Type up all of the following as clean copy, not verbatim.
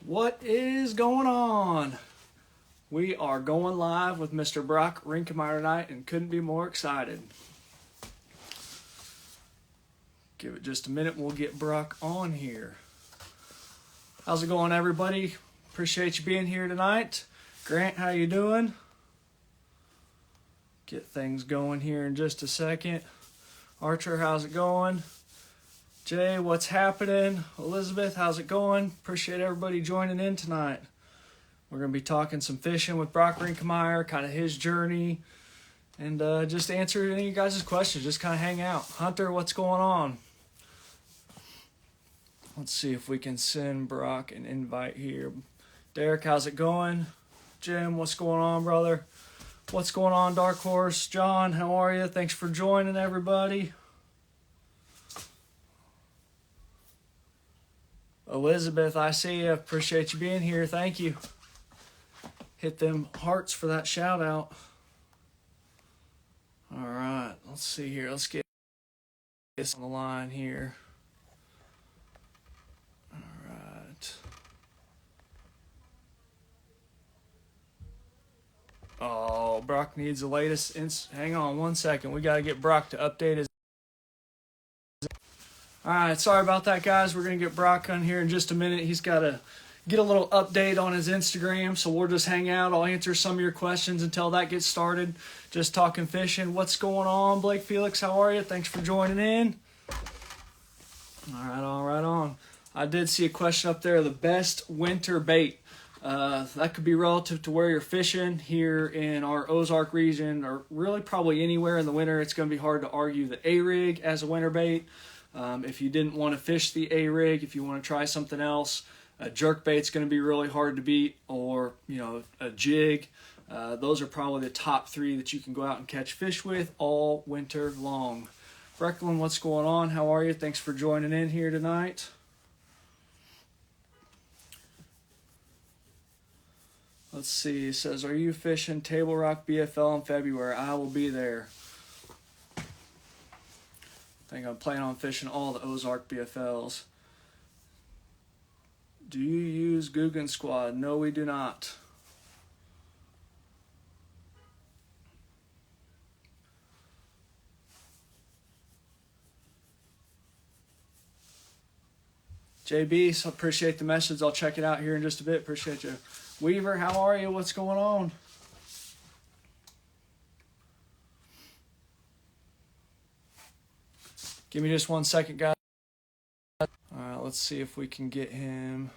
What is going on? We are going live with Mr. Brock Reinkemeyer tonight and couldn't be more excited. Give it just a minute and we'll get Brock on here. How's it going, everybody? Appreciate you being here tonight. Grant, how you doing? Get things going here in just a second. Archer, how's it going? Jay, what's happening? Elizabeth, how's it going? Appreciate everybody joining in tonight. We're going to be talking some fishing with Brock Reinkemeyer, kind of his journey, and just answer any of you guys' questions. Just kind of hang out. Hunter, what's going on? Let's see if we can send Brock an invite here. Derek, how's it going? Jim, what's going on, brother? What's going on, Dark Horse? John, how are you? Thanks for joining, everybody. Elizabeth, I see you. Appreciate you being here. Thank you. Hit them hearts for that shout out. All right, let's see here. Let's get this on the line here. All right. Oh, Brock needs the latest. Hang on one second. We got to get Brock to update his. All right, sorry about that, guys. We're going to get Brock on here in just a minute. He's got to get a little update on his Instagram, so we'll just hang out. I'll answer some of your questions until that gets started. Just talking fishing. What's going on, Blake Felix? How are you? Thanks for joining in. All right on. I did see a question up there, the best winter bait. That could be relative to where you're fishing here in our Ozark region, or really probably anywhere in the winter. It's going to be hard to argue the A-rig as a winter bait. If you didn't want to fish the A-rig, if you want to try something else, a jerkbait's going to be really hard to beat, or a jig. Those are probably the top three that you can go out and catch fish with all winter long. Brecklin, what's going on? How are you? Thanks for joining in here tonight. Let's see. It says, are you fishing Table Rock BFL in February? I will be there. I think I'm planning on fishing all the Ozark BFLs. Do you use Guggen Squad? No, we do not. JB, so appreciate the message. I'll check it out here in just a bit. Appreciate you. Weaver, how are you? What's going on? Give me just 1 second, guys. All right, let's see if we can get him.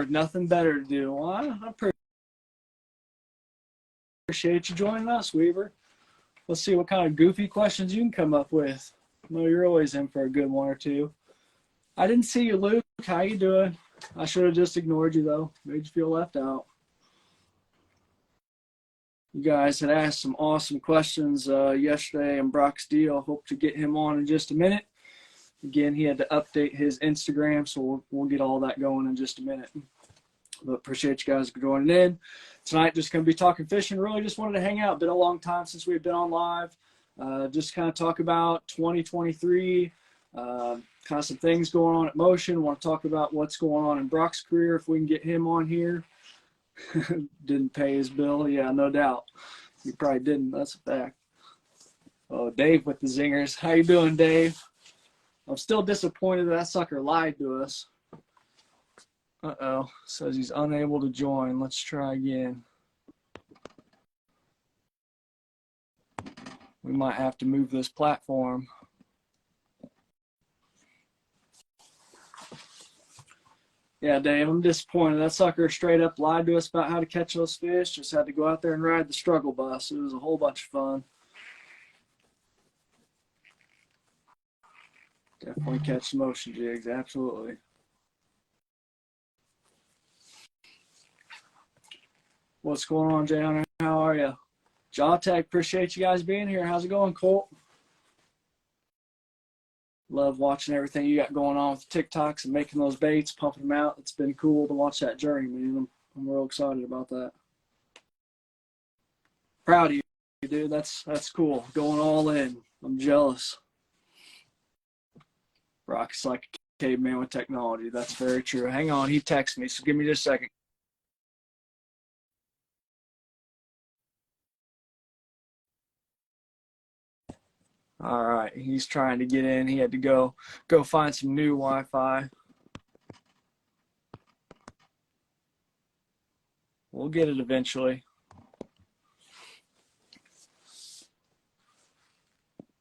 Nothing better to do. Well, I appreciate you joining us, Weaver. Let's see what kind of goofy questions you can come up with. I know you're always in for a good one or two. I didn't see you, Luke. How you doing? I should have just ignored you, though. Made you feel left out. You guys had asked some awesome questions yesterday in Brock's deal. Hope to get him on in just a minute. Again, he had to update his Instagram, so we'll get all that going in just a minute. But appreciate you guys for joining in. Tonight, just going to be talking fishing. Really just wanted to hang out. Been a long time since we've been on live. Just kind of talk about 2023, kind of some things going on at Motion. Want to talk about what's going on in Brock's career, if we can get him on here. Didn't pay his bill. Yeah, no doubt. He probably didn't. That's a fact. Oh, Dave with the zingers. How you doing, Dave? I'm still disappointed that sucker lied to us. Uh-oh. Says he's unable to join. Let's try again. We might have to move this platform. Yeah, Dave, I'm disappointed. That sucker straight up lied to us about how to catch those fish. Just had to go out there and ride the struggle bus. It was a whole bunch of fun. Definitely catch some motion jigs, absolutely. What's going on, Jay Hunter? How are you? Jaw Tech, appreciate you guys being here. How's it going, Colt? Love watching everything you got going on with TikToks and making those baits, pumping them out. It's been cool to watch that journey, man. I'm real excited about that. Proud of you, dude. That's cool. Going all in. I'm jealous. Brock's like a caveman with technology. That's very true. Hang on, he texted me, so give me just a second. All right, he's trying to get in. He had to go find some new Wi-Fi. We'll get it eventually.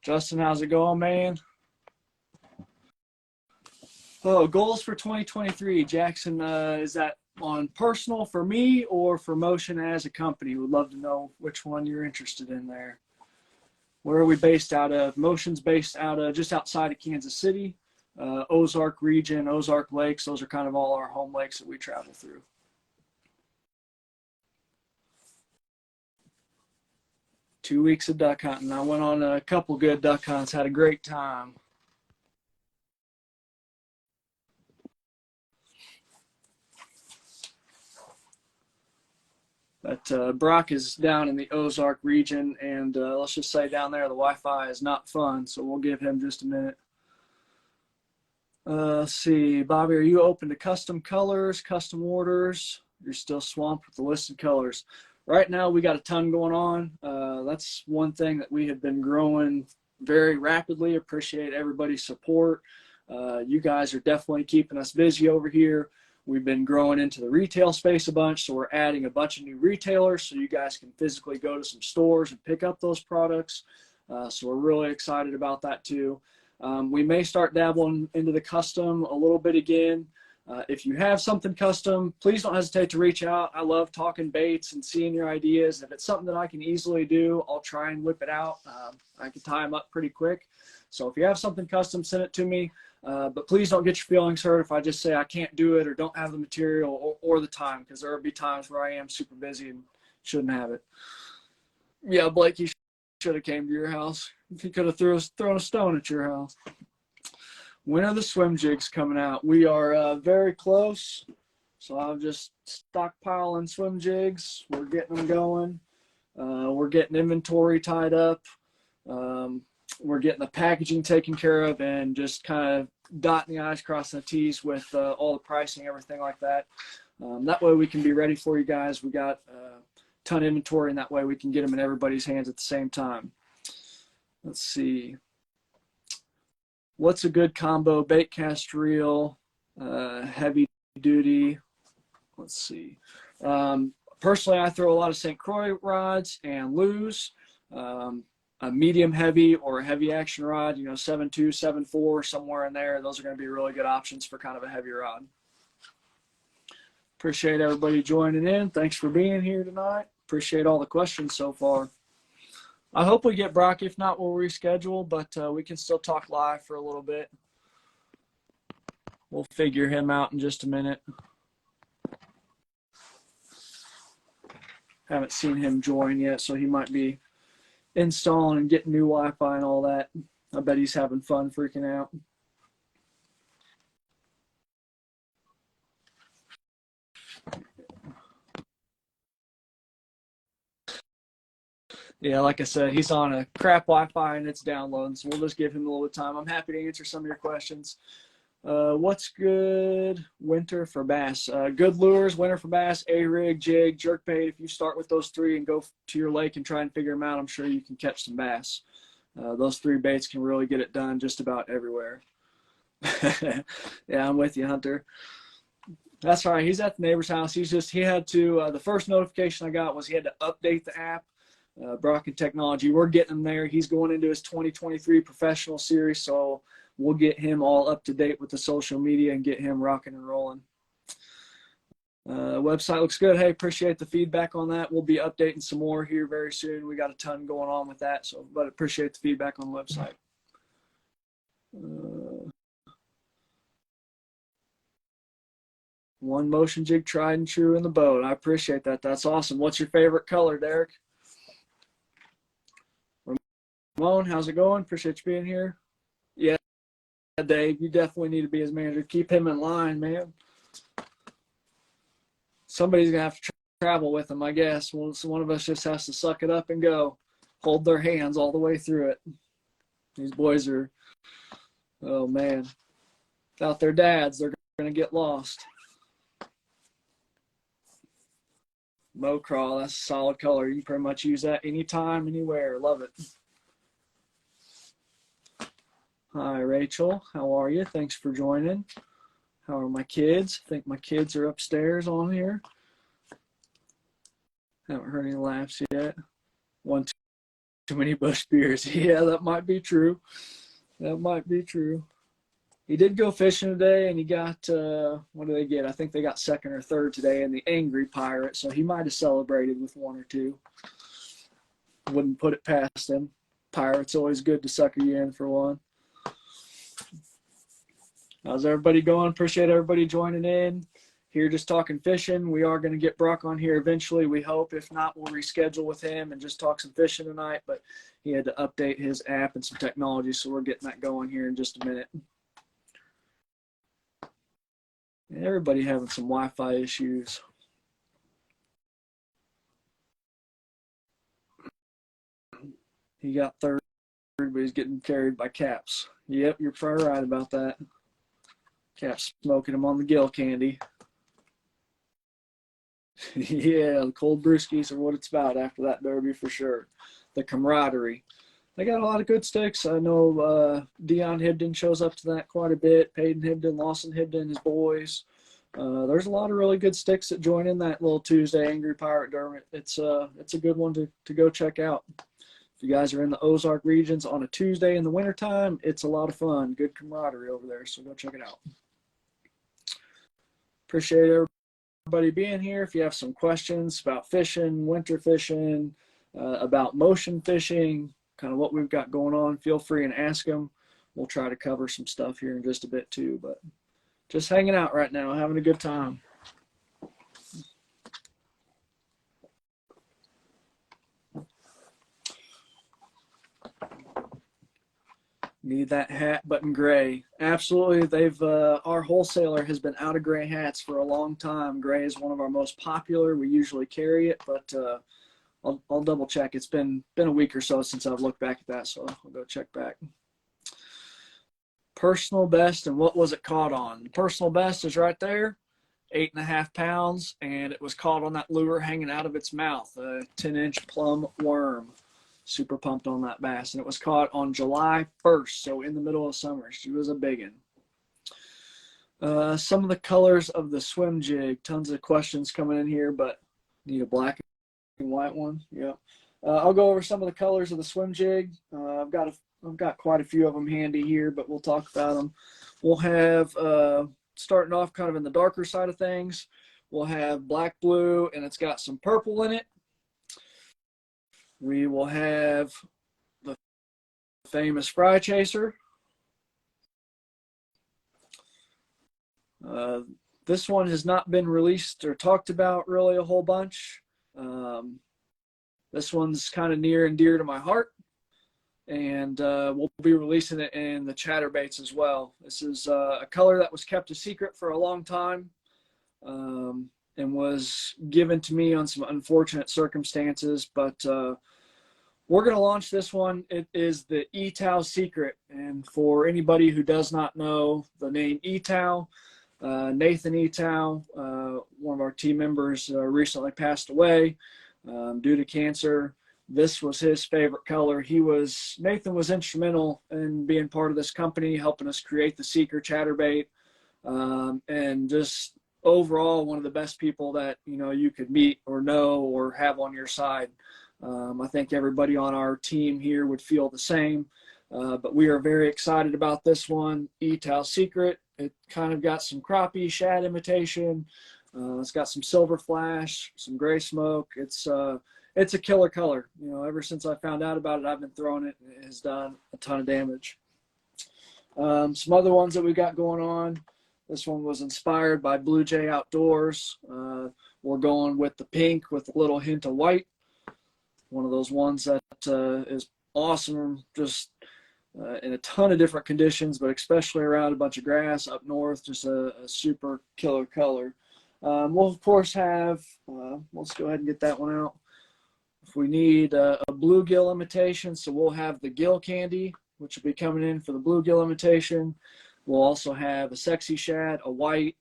Justin, how's it going, man? Oh, goals for 2023. Jackson, is that on personal for me or for Motion as a company? Would love to know which one you're interested in there. Where are we based out of? Motion's based out of just outside of Kansas City, Ozark region, Ozark Lakes. Those are kind of all our home lakes that we travel through. Two weeks of duck hunting. I went on a couple good duck hunts, had a great time. But Brock is down in the Ozark region, and let's just say down there the Wi-Fi is not fun, so we'll give him just a minute. Let's see, Bobby, are you open to custom colors, custom orders? You're still swamped with the listed colors. Right now, we got a ton going on. That's one thing that we have been growing very rapidly. Appreciate everybody's support. You guys are definitely keeping us busy over here. We've been growing into the retail space a bunch, so we're adding a bunch of new retailers so you guys can physically go to some stores and pick up those products. So we're really excited about that too. We may start dabbling into the custom a little bit again. If you have something custom, please don't hesitate to reach out. I love talking baits and seeing your ideas. If it's something that I can easily do, I'll try and whip it out. I can tie them up pretty quick. So if you have something custom, send it to me. But please don't get your feelings hurt if I just say I can't do it or don't have the material or the time, because there will be times where I am super busy and shouldn't have it. Yeah, Blake, you should have came to your house. He could have thrown a stone at your house. When are the swim jigs coming out? We are very close. So I'm just stockpiling swim jigs. We're getting them going. We're getting inventory tied up. We're getting the packaging taken care of and just kind of dotting the I's, crossing the T's with all the pricing, everything like that. That way we can be ready for you guys. We got a ton of inventory, and that way we can get them in everybody's hands at the same time. Let's see. What's a good combo? Bait cast reel, heavy duty. Let's see. Personally, I throw a lot of St. Croix rods and Lew's. A medium heavy or a heavy action rod, 7.2, 7.4, somewhere in there. Those are going to be really good options for kind of a heavy rod. Appreciate everybody joining in. Thanks for being here tonight. Appreciate all the questions so far. I hope we get Brock. If not, we'll reschedule, but we can still talk live for a little bit. We'll figure him out in just a minute. Haven't seen him join yet, so he might be installing and getting new Wi-Fi and all that. I bet he's having fun freaking out. Yeah, like I said, he's on a crap Wi-Fi and it's downloading, so we'll just give him a little bit of time. I'm happy to answer some of your questions. What's good winter for bass? Good lures, winter for bass, A-rig, jig, jerkbait. If you start with those three and go to your lake and try and figure them out, I'm sure you can catch some bass. Those three baits can really get it done just about everywhere. Yeah, I'm with you, Hunter. That's all right. He's at the neighbor's house. He had to, the first notification I got was he had to update the app. Brock and Technology, we're getting him there. He's going into his 2023 professional series, so we'll get him all up to date with the social media and get him rocking and rolling. Website looks good. Hey, appreciate the feedback on that. We'll be updating some more here very soon. We got a ton going on with that, but appreciate the feedback on the website. One motion jig tried and true in the boat. I appreciate that. That's awesome. What's your favorite color, Derek? Ramon, how's it going? Appreciate you being here. Yeah, Dave, you definitely need to be his manager. Keep him in line, man. Somebody's going to have to travel with him, I guess. Well, so one of us just has to suck it up and go. Hold their hands all the way through it. These boys are, oh, man. Without their dads, they're going to get lost. Mo Crawl, that's a solid color. You can pretty much use that anytime, anywhere. Love it. Hi, Rachel. How are you? Thanks for joining. How are my kids? I think my kids are upstairs on here. Haven't heard any laughs yet. One too many Bush beers. Yeah, that might be true. That might be true. He did go fishing today, and he got, what did they get? I think they got second or third today in the Angry Pirate, so he might have celebrated with one or two. Wouldn't put it past him. Pirate's always good to sucker you in for one. How's everybody going? Appreciate everybody joining in. Here just talking fishing. We are going to get Brock on here eventually, we hope. If not, we'll reschedule with him and just talk some fishing tonight. But he had to update his app and some technology, so we're getting that going here in just a minute. Everybody having some Wi-Fi issues. He got third, but he's getting carried by Caps. Yep, you're probably right about that. Caps smoking him on the gill candy. Yeah, the cold brewskis are what it's about after that derby for sure. The camaraderie. They got a lot of good sticks. I know Dion Hibden shows up to that quite a bit. Peyton Hibden, Lawson Hibden, his boys. There's a lot of really good sticks that join in that little Tuesday Angry Pirate Derby. It's a good one to go check out. If you guys are in the Ozark regions on a Tuesday in the wintertime, it's a lot of fun. Good camaraderie over there, so go check it out. Appreciate everybody being here. If you have some questions about fishing, winter fishing, about motion fishing, kind of what we've got going on, feel free and ask them. We'll try to cover some stuff here in just a bit too, but just hanging out right now, having a good time. Need that hat, but in gray. Absolutely. They've our wholesaler has been out of gray hats for a long time. Gray is one of our most popular. We usually carry it, but I'll double check. It's been a week or so since I've looked back at that, so I'll go check back. Personal best, and what was it caught on? The personal best is right there, 8.5 pounds, and it was caught on that lure hanging out of its mouth, a 10-inch plum worm. Super pumped on that bass, and it was caught on July 1st, so in the middle of summer. She was a biggin. Some of the colors of the swim jig. Tons of questions coming in here, but need a black and white one. Yeah. I'll go over some of the colors of the swim jig. I've got quite a few of them handy here, but we'll talk about them. We'll have, starting off kind of in the darker side of things, we'll have black, blue, and it's got some purple in it. We will have the famous Fry Chaser. This one has not been released or talked about really a whole bunch. This one's kind of near and dear to my heart, and we'll be releasing it in the chatterbaits as well. This is a color that was kept a secret for a long time, and was given to me on some unfortunate circumstances, but we're going to launch this one. It is the ETOW Secret, and for anybody who does not know the name ETOW, Nathan ETOW, one of our team members, recently passed away due to cancer. This was his favorite color. Nathan was instrumental in being part of this company, helping us create the Seeker chatterbait, and just overall one of the best people that you could meet or know or have on your side. I think everybody on our team here would feel the same, but we are very excited about this one, ETOW Secret. It kind of got some crappie shad imitation. It's got some silver flash, some gray smoke. It's a killer color. Ever since I found out about it, I've been throwing it, and it has done a ton of damage. Some other ones that we got going on. This one was inspired by Blue Jay Outdoors. We're going with the pink with a little hint of white. One of those ones that is awesome. Just in a ton of different conditions, but especially around a bunch of grass up north, just a super killer color. We'll of course have, let's go ahead and get that one out. If we need a bluegill imitation, so we'll have the gill candy, which will be coming in for the bluegill imitation. We'll also have a sexy shad, a white,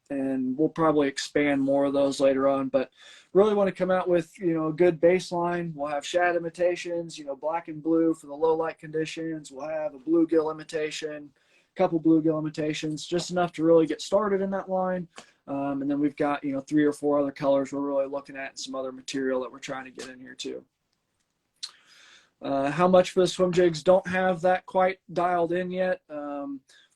and we'll probably expand more of those later on, but really want to come out with, a good baseline. We'll have shad imitations, black and blue for the low light conditions. We'll have a bluegill imitation, a couple bluegill imitations, just enough to really get started in that line. And then we've got, 3 or 4 other colors we're really looking at, and some other material that we're trying to get in here too. How much for the swim jigs? Don't have that quite dialed in yet.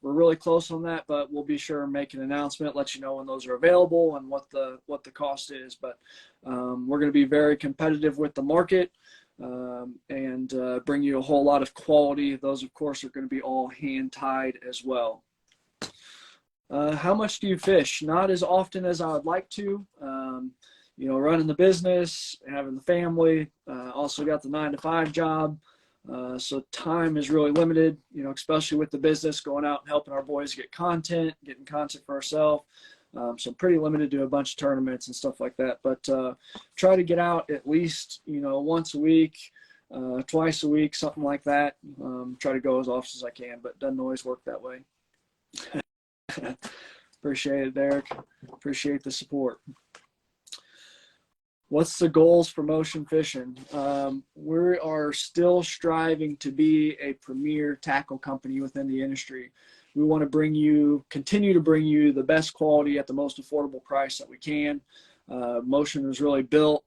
We're really close on that, but we'll be sure and make an announcement, let you know when those are available and what the cost is. But we're going to be very competitive with the market and bring you a whole lot of quality. Those, of course, are going to be all hand tied as well. How much do you fish? Not as often as I would like to. Running the business, having the family, also got the 9-to-5 job. So time is really limited, especially with the business, going out and helping our boys get content, getting content for ourselves. So pretty limited to a bunch of tournaments and stuff like that. But try to get out at least, once a week, twice a week, something like that. Try to go as often as I can, but doesn't always work that way. Appreciate it, Derek. Appreciate the support. What's the goals for motion fishing? We are still striving to be a premier tackle company within the industry. We want to continue to bring you the best quality at the most affordable price that we can. Motion was really built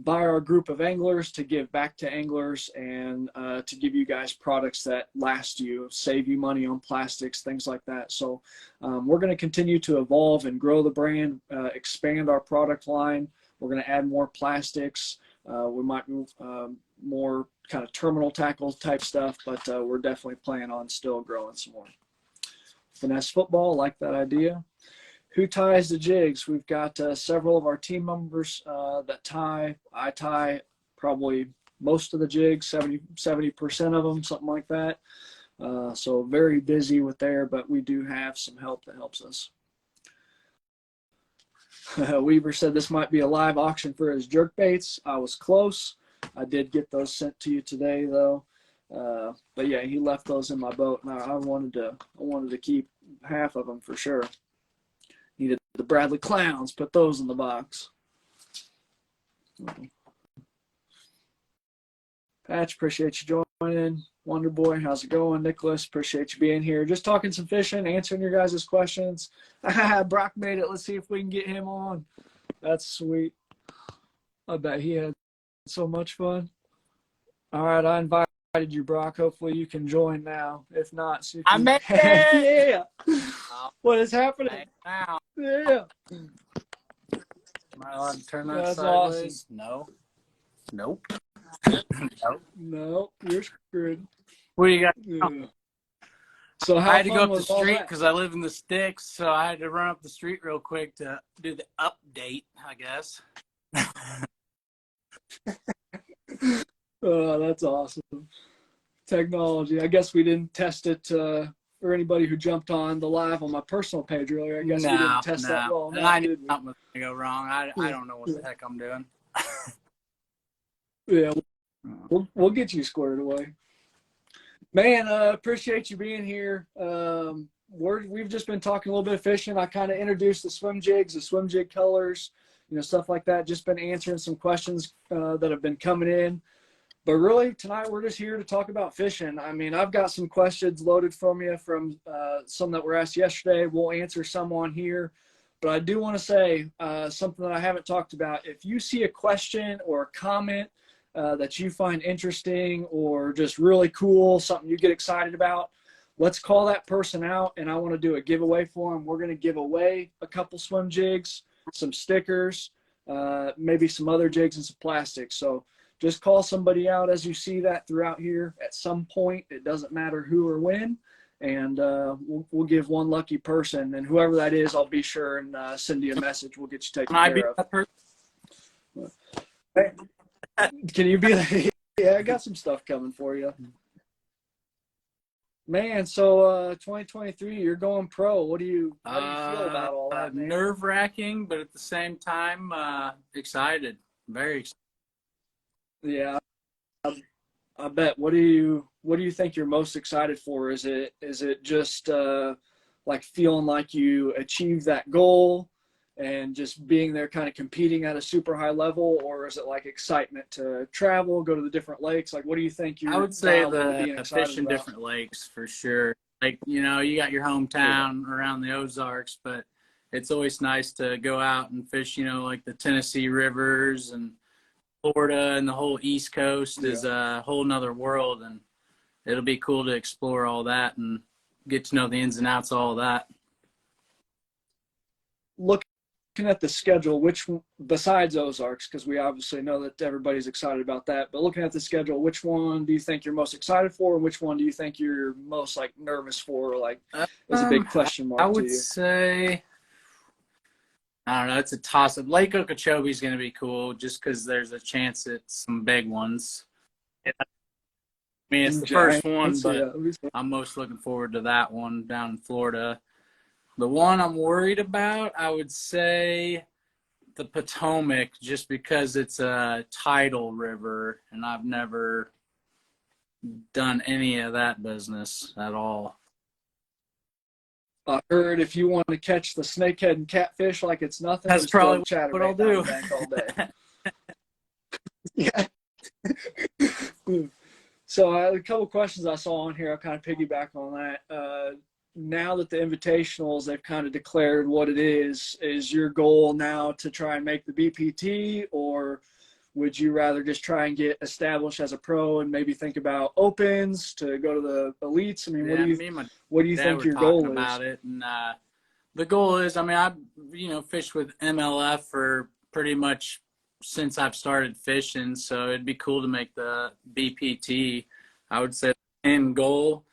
by our group of anglers to give back to anglers and to give you guys products that last you, save you money on plastics, things like that. So we're going to continue to evolve and grow the brand, expand our product line. We're going to add more plastics. We might move more kind of terminal tackle type stuff, but we're definitely planning on still growing some more. Finesse football, like that idea. Who ties the jigs? We've got several of our team members that tie. I tie probably most of the jigs, 70% of them, something like that. So very busy with there, but we do have some help that helps us. Weaver said this might be a live auction for his jerk baits. I was close. I did get those sent to you today, though. But yeah, he left those in my boat, and I wanted to keep half of them for sure. Needed the Bradley Clowns. Put those in the box. Patch, appreciate you joining. Wonder Boy, how's it going? Nicholas, appreciate you being here. Just talking some fishing, answering your guys' questions. Brock made it. Let's see if we can get him on. That's sweet. I bet he had so much fun. All right, I invited you, Brock. Hopefully you can join now. If not, see if I made it. Yeah. What is happening? Now. Yeah. Am I allowed to turn that That's sideways? awesome. No. Nope. Nope. No, you're screwed. What do you got? Yeah. So how I had to go fun up the was all street that? because I live in the sticks, so I had to run up the street real quick to do the update, I guess. Oh, that's awesome. Technology. I guess we didn't test it for anybody who jumped on the live on my personal page earlier. I guess we didn't test that well enough, I knew did we? something was going to go wrong. I don't know what the heck I'm doing. Yeah, we'll get you squared away. Man, appreciate you being here. We've just been talking a little bit of fishing. I kind of introduced the swim jigs, the swim jig colors, stuff like that. Just been answering some questions that have been coming in. But really, tonight we're just here to talk about fishing. I mean, I've got some questions loaded from you from some that were asked yesterday. We'll answer some on here. But I do want to say something that I haven't talked about. If you see a question or a comment that you find interesting or just really cool, something you get excited about, let's call that person out, and I want to do a giveaway for them. We're going to give away a couple swim jigs, some stickers, maybe some other jigs and some plastics. So just call somebody out as you see that throughout here at some point. It doesn't matter who or when, and we'll give one lucky person, and whoever that is, I'll be sure and send you a message. We'll get you taken care of. That person? Hey, can you be like, yeah, I got some stuff coming for you. Man, so 2023, you're going pro. How do you feel about all that, man? Nerve-wracking, but at the same time, excited. Very excited. Yeah, I bet. What do you think you're most excited for? Is it just like feeling like you achieved that goal and just being there kind of competing at a super high level, or is it like excitement to travel, go to the different lakes? Like what do you think I you're would say dialed into the being excited fishing about? different lakes for sure. Like, you got your Yeah. hometown around the Ozarks, but it's always nice to go out and fish, like the Tennessee rivers and Florida, and the whole East Coast Yeah. is a whole nother world. And it'll be cool to explore all that and get to know the ins and outs of all that. Looking at the schedule, besides Ozarks, because we obviously know that everybody's excited about that, but looking at the schedule, which one do you think you're most excited for, and which one do you think you're most like nervous for, like is a big question I mark to would you? say, I don't know, it's a toss up. Lake Okeechobee is going to be cool just because there's a chance at some big ones. Yeah. I mean, it's the first one, Giants, but yeah. I'm most looking forward to that one down in Florida. The one I'm worried about, I would say the Potomac, just because it's a tidal river and I've never done any of that business at all. I heard if you want to catch the snakehead and catfish like it's nothing, That's just go to probably what I'll Chatterbait down do. the bank all day. Yeah. So a couple of questions I saw on here. I'll kind of piggyback on that. Now that the invitationals, they've kind of declared what it is your goal now to try and make the BPT, or would you rather just try and get established as a pro and maybe think about opens to go to the elites? I mean, Yeah, me and my what do you dad think were your talking goal is? about it, and the goal is, I mean, I've fished with MLF for pretty much since I've started fishing, so it'd be cool to make the BPT. I would say end goal,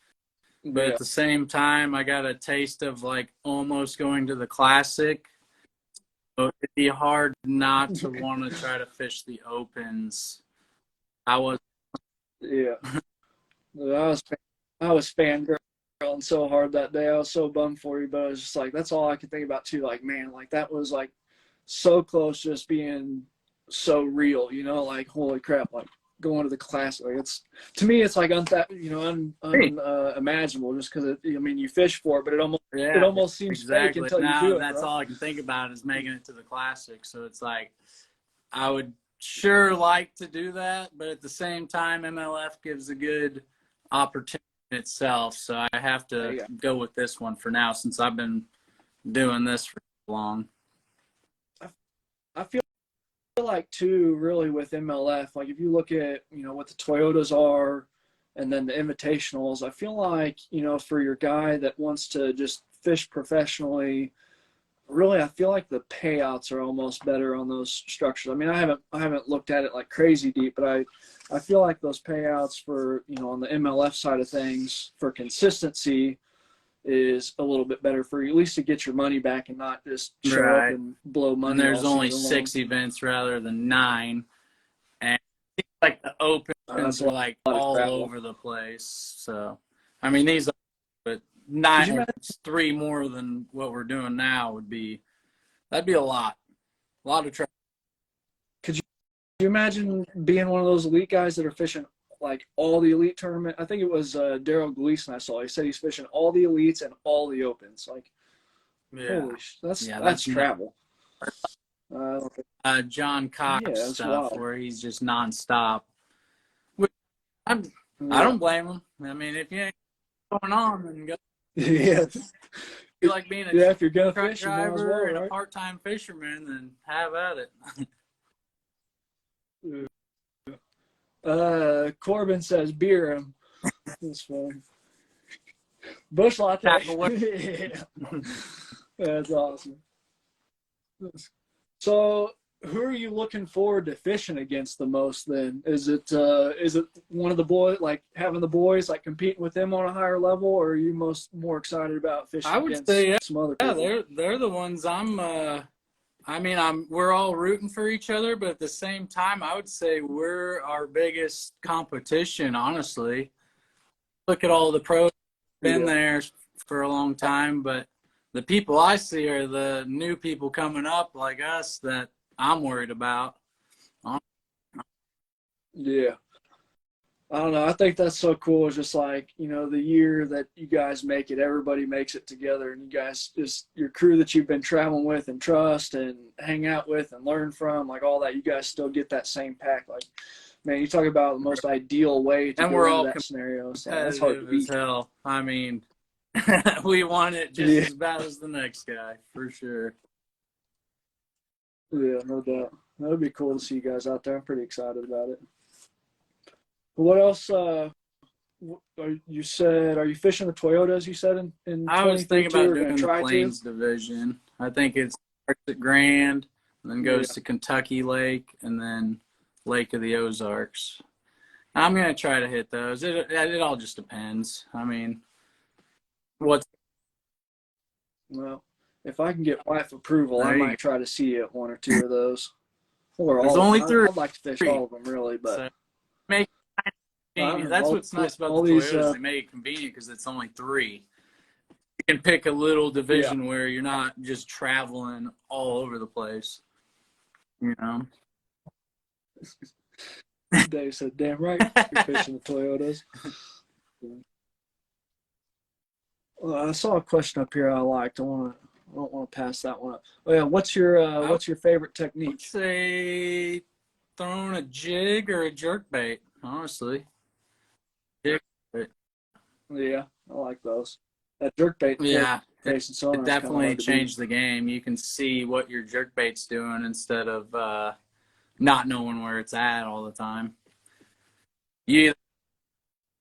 but Yeah. at the same time, I got a taste of like almost going to the classic. So it'd be hard not to want to try to fish the opens. I was, Yeah. I was fangirling so hard that day. I was so bummed for you, but I was just like, that's all I could think about too. Like, man, like that was like so close, just being so real. Like holy crap, like going to the class. Like it's to me, it's like unimaginable, just because I mean, you fish for it, but it yeah, almost seems fake exactly. until you Now do it, that's bro. all I can think about is making it to the classic. So it's like I would sure like to do that, but at the same time, MLF gives a good opportunity itself. So I have to Yeah. go with this one for now since I've been doing this for so long. I feel like too, really with MLF, like if you look at what the Toyotas are, and then the invitationals, I feel like for your guy that wants to just fish professionally, really I feel like the payouts are almost better on those structures. I mean, I haven't looked at it like crazy deep, but I feel like those payouts for on the MLF side of things for consistency is a little bit better for you, at least to get your money back and not just show up Right. and blow And money all there's only season long. 6 events rather than 9. And like the opens That's a are lot, like lot of all travel. over the place. So, I mean, these are, but Could you 9, imagine? 3 more than what we're doing now that'd be a lot of travel. Could you imagine being one of those elite guys that are fishing like all the elite tournament? I think it was Daryl Gleason I saw. He said he's fishing all the elites and all the opens. Like, Yeah. holy, that's Yeah. that's That's nuts. travel. Uh, John Cox yeah, that's stuff wild. where he's just nonstop. Which I'm, I Yeah, don't blame him. I mean, if you ain't going on, then go. yeah, You like being a yeah. If you're gonna truck fish, you might as well, driver and a right? part-time fisherman, then have at it. Corbin says beer him. That's funny. Bush latte. Tackle work. Yeah, that's awesome. So, who are you looking forward to fishing against the most? Then is it one of the boys, like having the boys like competing with them on a higher level, or are you more excited about I fishing would say, against some other yeah, people? they're the ones I mean, we're all rooting for each other, but at the same time, I would say we're our biggest competition, honestly. Look at all the pros been Yeah. there for a long time, but the people I see are the new people coming up like us that I'm worried about. Yeah. I don't know. I think that's so cool. It's just like, the year that you guys make it, everybody makes it together, and you guys just, your crew that you've been traveling with and trust and hang out with and learn from, like all that, you guys still get that same pack. Like, man, you talk about the most ideal way to And go we're into all that scenario. So that's hard to competitive as beat. hell. I mean, we want it just Yeah. as bad as the next guy, for sure. Yeah, no doubt. That would be cool to see you guys out there. I'm pretty excited about it. What else? You said, are you fishing the Toyotas? You said in I was thinking 2032, about or going to doing the try to? Plains division. I think it starts at Grand, and then goes Yeah. to Kentucky Lake, and then Lake of the Ozarks. I'm gonna try to hit those. It all just depends. I mean, what's Well, if I can get wife approval, I there? You might try to see you at one or two of those, or There's all of them. only three. I'd like to fish all of them, really, but So make it I don't convenient. know. That's what's nice about All the these, Toyotas. They make it convenient because it's only three. You can pick a little yeah. division where you're not just traveling all over the place. You know. Dave said, "Damn right, you're fishing the Toyotas." I saw a question up here I liked. I don't want to pass that one up. Oh yeah, what's your favorite I would technique? say throwing a jig or a jerk bait. Honestly, jig bait. Yeah, I like those. That jerk bait forward Yeah, facing it sonar is kind of definitely hard to beat. changed the game. You can see what your jerk bait's doing instead of not knowing where it's at all the time. You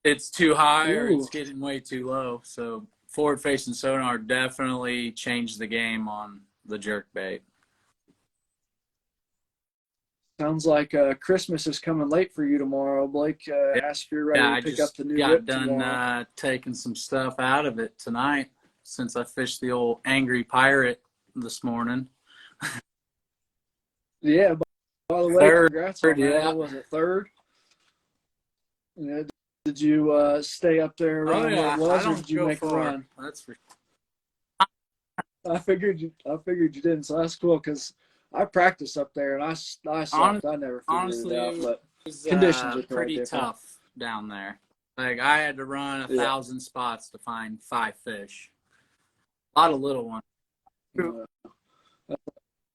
it's too high or Ooh, it's getting way too low. So forward facing sonar definitely changed the game on the jerk bait. sounds like Christmas is coming late for you tomorrow, Blake. Ask if you're Yeah, ready to I pick up just the new got rip done tomorrow. taking some stuff out of it tonight since I fished the old Angry Pirate this morning. Yeah, by the way, Third, congrats on that. yeah. What was it, third? Yeah, did you stay up there Oh around where it yeah, I was, or don't did you go make a far. run? That's for I figured you didn't, so that's cool because I practiced up there and I honest, sucked. I never figured it honestly, out, it but was conditions are probably pretty different. tough down there. Like I had to run Yeah. 1,000 spots to find 5 fish. A lot of little ones.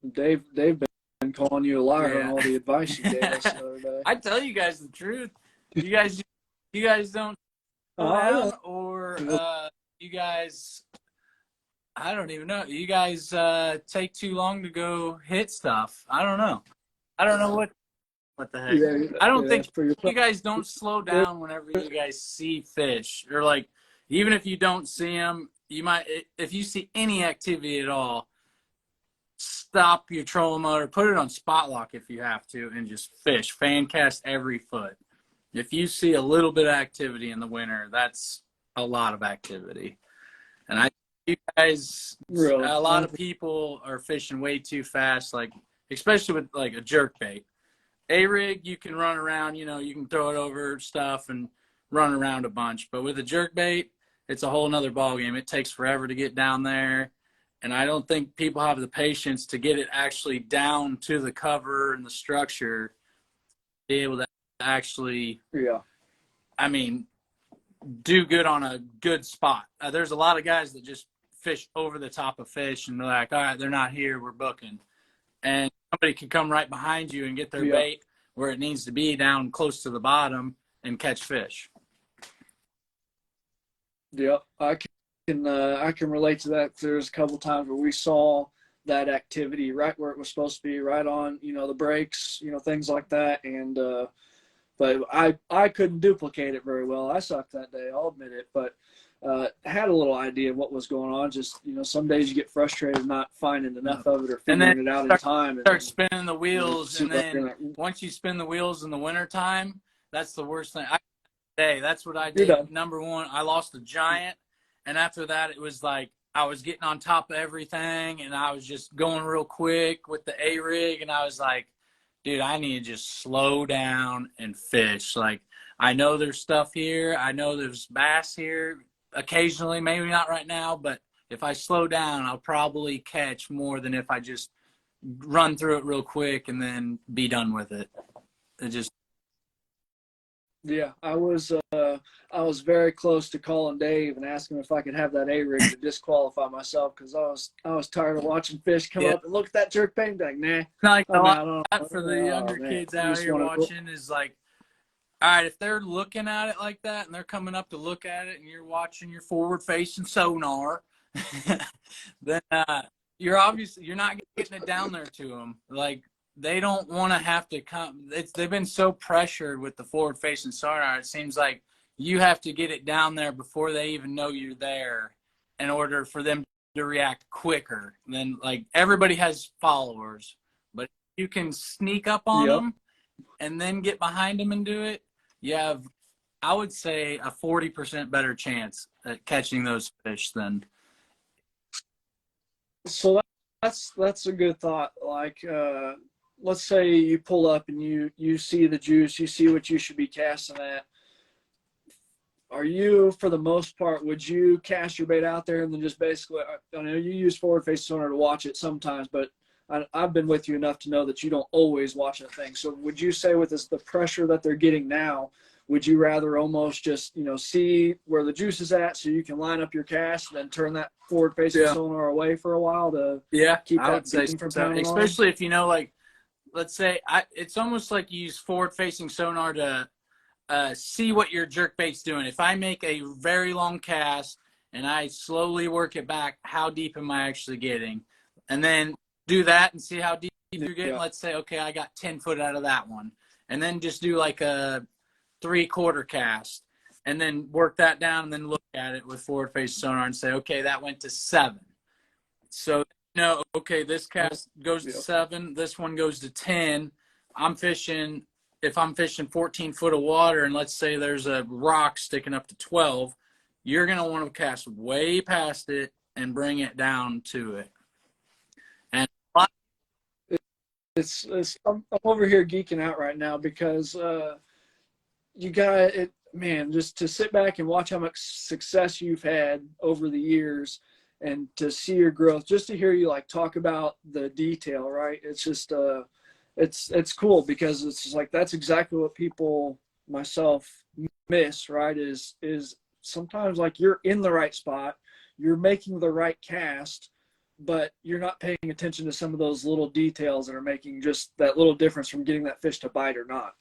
They've been calling you a liar on Yeah. all the advice you gave us the other day. I tell you guys the truth. You guys don't slow Oh down, or yeah. you guys, I don't even know. You guys take too long to go hit stuff. I don't know. I don't know what the heck. Yeah, I don't yeah, think for your you guys don't slow down whenever you guys see fish, or like even if you don't see them, you might, if you see any activity at all, stop your trolling motor, put it on spot lock if you have to, and just fish. Fan cast every foot. If you see a little bit of activity in the winter, that's a lot of activity. And you guys, really. a lot of people are fishing way too fast, like especially with like a jerk bait. A rig, you can run around, you can throw it over stuff and run around a bunch. But with a jerk bait, it's a whole nother ball game. It takes forever to get down there. And I don't think people have the patience to get it actually down to the cover and the structure to be able to actually, Yeah. I mean, do good on a good spot. There's a lot of guys that just fish over the top of fish and they're like, all right, they're not here, we're booking. And somebody can come right behind you and get their bait where it needs to be down close to the bottom and catch fish. Yeah, I can relate to that. There's a couple times where we saw that activity right where it was supposed to be, right on, the brakes, things like that. And but I couldn't duplicate it very well. I sucked that day, I'll admit it. But had a little idea of what was going on. Just some days you get frustrated not finding enough of it or figuring it out in time. And start spinning the wheels, and like then once you spin the wheels in the wintertime, that's the worst thing. That's what I you're did. done. Number one, I lost a giant, and after that, it was like I was getting on top of everything, and I was just going real quick with the A rig, and I was like, dude, I need to just slow down and fish. Like, I know there's stuff here. I know there's bass here. occasionally, maybe not right now, but if I slow down, I'll probably catch more than if I just run through it real quick and then be done with it. It just Yeah, I was very close to calling Dave and asking him if I could have that A rig to disqualify myself because I was tired of watching fish come up and look at that jerk bait and like, nah, like I'm out a on lot for the younger kids out here watching is like, all right, if they're looking at it like that and they're coming up to look at it and you're watching your forward facing sonar, then you're not getting it down there to them. Like, they don't want to have to come. They've been so pressured with the forward facing sonar. It seems like you have to get it down there before they even know you're there in order for them to react quicker. Then, like, everybody has followers, but you can sneak up on them and then get behind them and do it. You have, I would say, a 40% better chance at catching those fish than. So that's a good thought. Like, let's say you pull up and you see the juice, you see what you should be casting at. Are you, for the most part, would you cast your bait out there and then just basically, I know you use forward face sonar to watch it sometimes, but I've been with you enough to know that you don't always watch that thing. So would you say with this, the pressure that they're getting now, would you rather almost just, see where the juice is at so you can line up your cast and then turn that forward facing sonar away for a while to keep that beam from pounding on? Especially if like, let's say it's almost like you use forward facing sonar to see what your jerk bait's doing. If I make a very long cast and I slowly work it back, how deep am I actually getting? And then do that and see how deep you're getting. Let's say, okay, I got 10 foot out of that one. And then just do like a 3/4 cast and then work that down and then look at it with forward face sonar and say, okay, that went to 7. So, okay, this cast goes to 7. This one goes to 10. If I'm fishing 14 foot of water and let's say there's a rock sticking up to 12, you're going to want to cast way past it and bring it down to it. And I'm over here geeking out right now because you got it, man, just to sit back and watch how much success you've had over the years and to see your growth, just to hear you like talk about the detail, right? It's just it's cool because it's just like that's exactly what people, myself, miss, right? Is sometimes like you're in the right spot, you're making the right cast, but you're not paying attention to some of those little details that are making just that little difference from getting that fish to bite or not.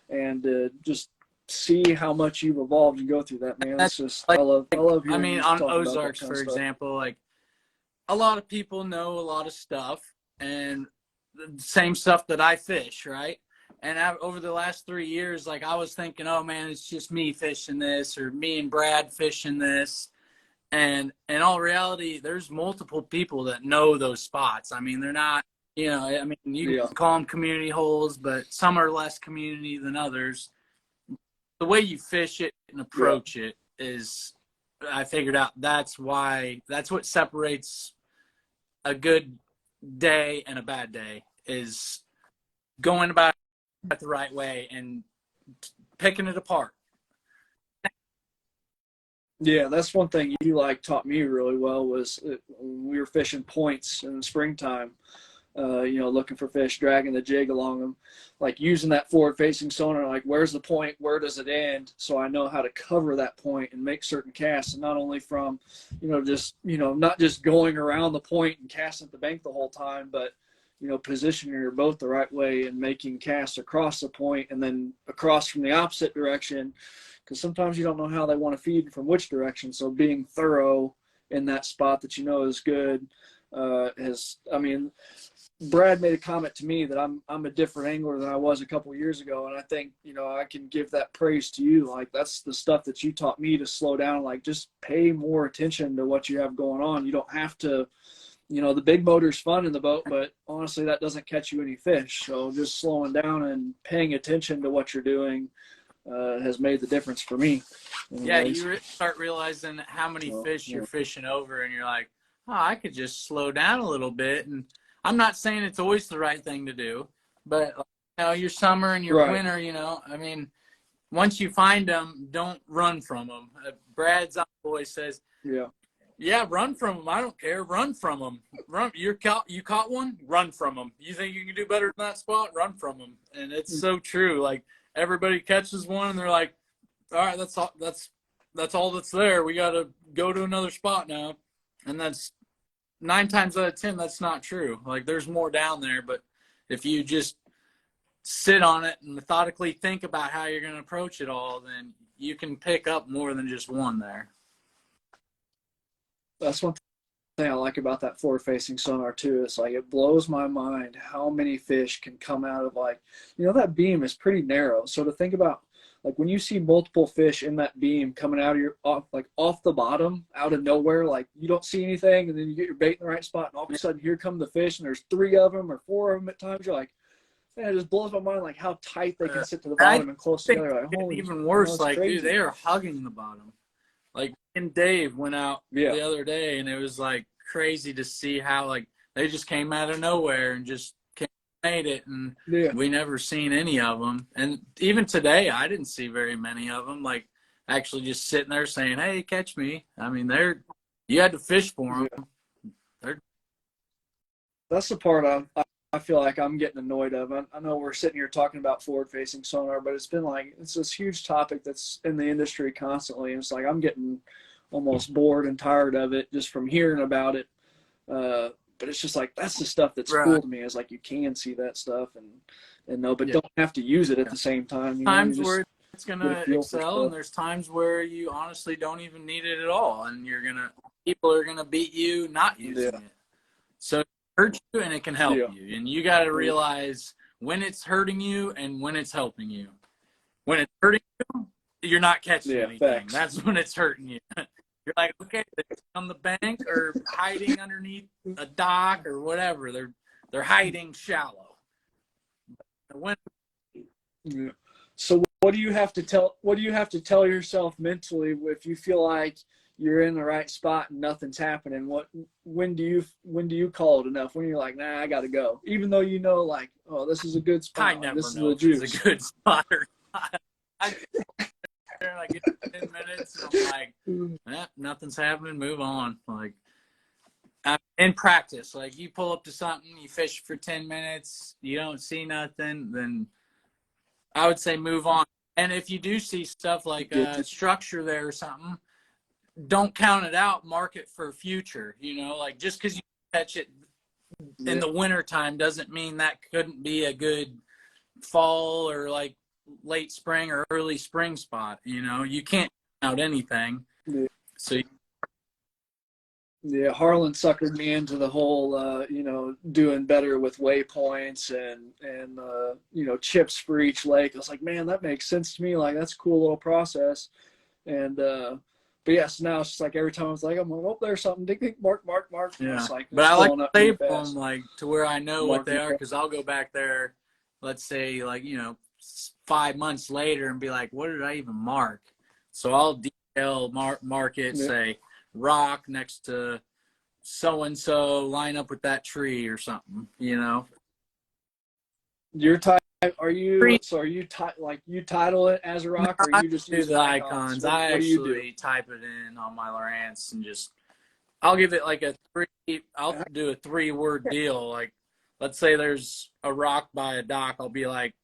And just see how much you've evolved and go through that, man. It's just like, I love hearing you on talk Ozarks, about that for example, like a lot of people know a lot of stuff and the same stuff that I fish, right? And over the last 3 years, like I was thinking, oh man, it's just me fishing this or me and Brad fishing this. And in all reality, there's multiple people that know those spots. I mean, they're not, you can call them community holes, but some are less community than others. The way you fish it and approach it is, I figured out that's what separates a good day and a bad day is going about it the right way and picking it apart. Yeah, that's one thing you taught me really well was when we were fishing points in the springtime, looking for fish, dragging the jig along them, like using that forward facing sonar, like where's the point, where does it end? So I know how to cover that point and make certain casts, and not only from, not just going around the point and casting at the bank the whole time, but, positioning your boat the right way and making casts across the point and then across from the opposite direction. Because sometimes you don't know how they want to feed from which direction. So being thorough in that spot that is good Brad made a comment to me that I'm a different angler than I was a couple of years ago, and I think I can give that praise to you. Like that's the stuff that you taught me to slow down. Like just pay more attention to what you have going on. You don't have to. The big motor's fun in the boat, but honestly, that doesn't catch you any fish. So just slowing down and paying attention to what you're doing has made the difference for me. Anyways. Yeah, you start realizing how many fish you're fishing over, and you're like, oh, I could just slow down a little bit. And I'm not saying it's always the right thing to do, but your summer and your winter, once you find them, don't run from them. Brad's always says, yeah, run from them. I don't care. Run from them. Run. You caught one. Run from them. You think you can do better than that spot? Run from them. And it's so true. Like everybody catches one, and they're like, "All right, that's all. That's all that's there. We got to go to another spot now." And that's 9 times out of 10. That's not true. Like there's more down there, but if you just sit on it and methodically think about how you're going to approach it all, then you can pick up more than just one there. That's one thing I like about that forward-facing sonar too. It's like it blows my mind how many fish can come out of, like, you know, that beam is pretty narrow. So to think about, like, when you see multiple fish in that beam coming out of your off the bottom, out of nowhere, like you don't see anything, and then you get your bait in the right spot, and all of a sudden here come the fish, and there's 3 of them or 4 of them at times. You're like, man, it just blows my mind, like how tight they can sit to the bottom and close together. Like, holy, even worse, you know, like crazy. dude, they are hugging the bottom. Like, and Dave went out the other day, and it was like crazy to see how like they just came out of nowhere and just made it, and we never seen any of them. And even today, I didn't see very many of them. Like actually just sitting there saying, "Hey, catch me." I mean, you had to fish for them. That's the part I feel like I'm getting annoyed of. I know we're sitting here talking about forward-facing sonar, but it's been like it's this huge topic that's in the industry constantly. And it's like I'm getting almost bored and tired of it just from hearing about it. But it's just like that's the stuff that's cool to me, is like you can see that stuff and know, but don't have to use it at the same time. You times know, where it's gonna excel, and there's times where you honestly don't even need it at all, and people are gonna beat you not using it. So it hurts you and it can help you, and you got to realize when it's hurting you and when it's helping you. When it's hurting you, you're not catching anything. Facts. That's when it's hurting you. You're like, okay, they're on the bank or hiding underneath a dock or whatever. They're hiding shallow. So what do you have to tell yourself mentally if you feel like you're in the right spot and nothing's happening? When do you call it enough? When you're like, nah, I gotta go, even though you know, like, oh, this is a good spot. I never know if it's a good spot or not. I get 10 minutes and I'm like, nothing's happening, move on. Like in practice, like you pull up to something, you fish for 10 minutes, you don't see nothing, then I would say move on. And if you do see stuff like structure there or something, don't count it out, mark it for future. You know, like just because you catch it in the winter time doesn't mean that couldn't be a good fall or like late spring or early spring spot. You know, you can't count out anything. So Harlan suckered me into the whole you know, doing better with waypoints and you know, chips for each lake. I was like, man, that makes sense to me. Like, that's a cool little process. And but yes, now it's just like every time I was like, I'm like, oh, there's something, ding, ding, mark. Yeah, like, but I like to save them like to where I know what they are, because I'll go back there, let's say like, you know, 5 months later and be like, what did I even mark? So I'll detail mark it, say rock next to so-and-so, line up with that tree or something, you know. Your type, are you like you title it as a rock, or you just use the icons? I actually type it in on my Lowrance and just, I'll give it like I'll do a 3-word deal. Like, let's say there's a rock by a dock, I'll be like,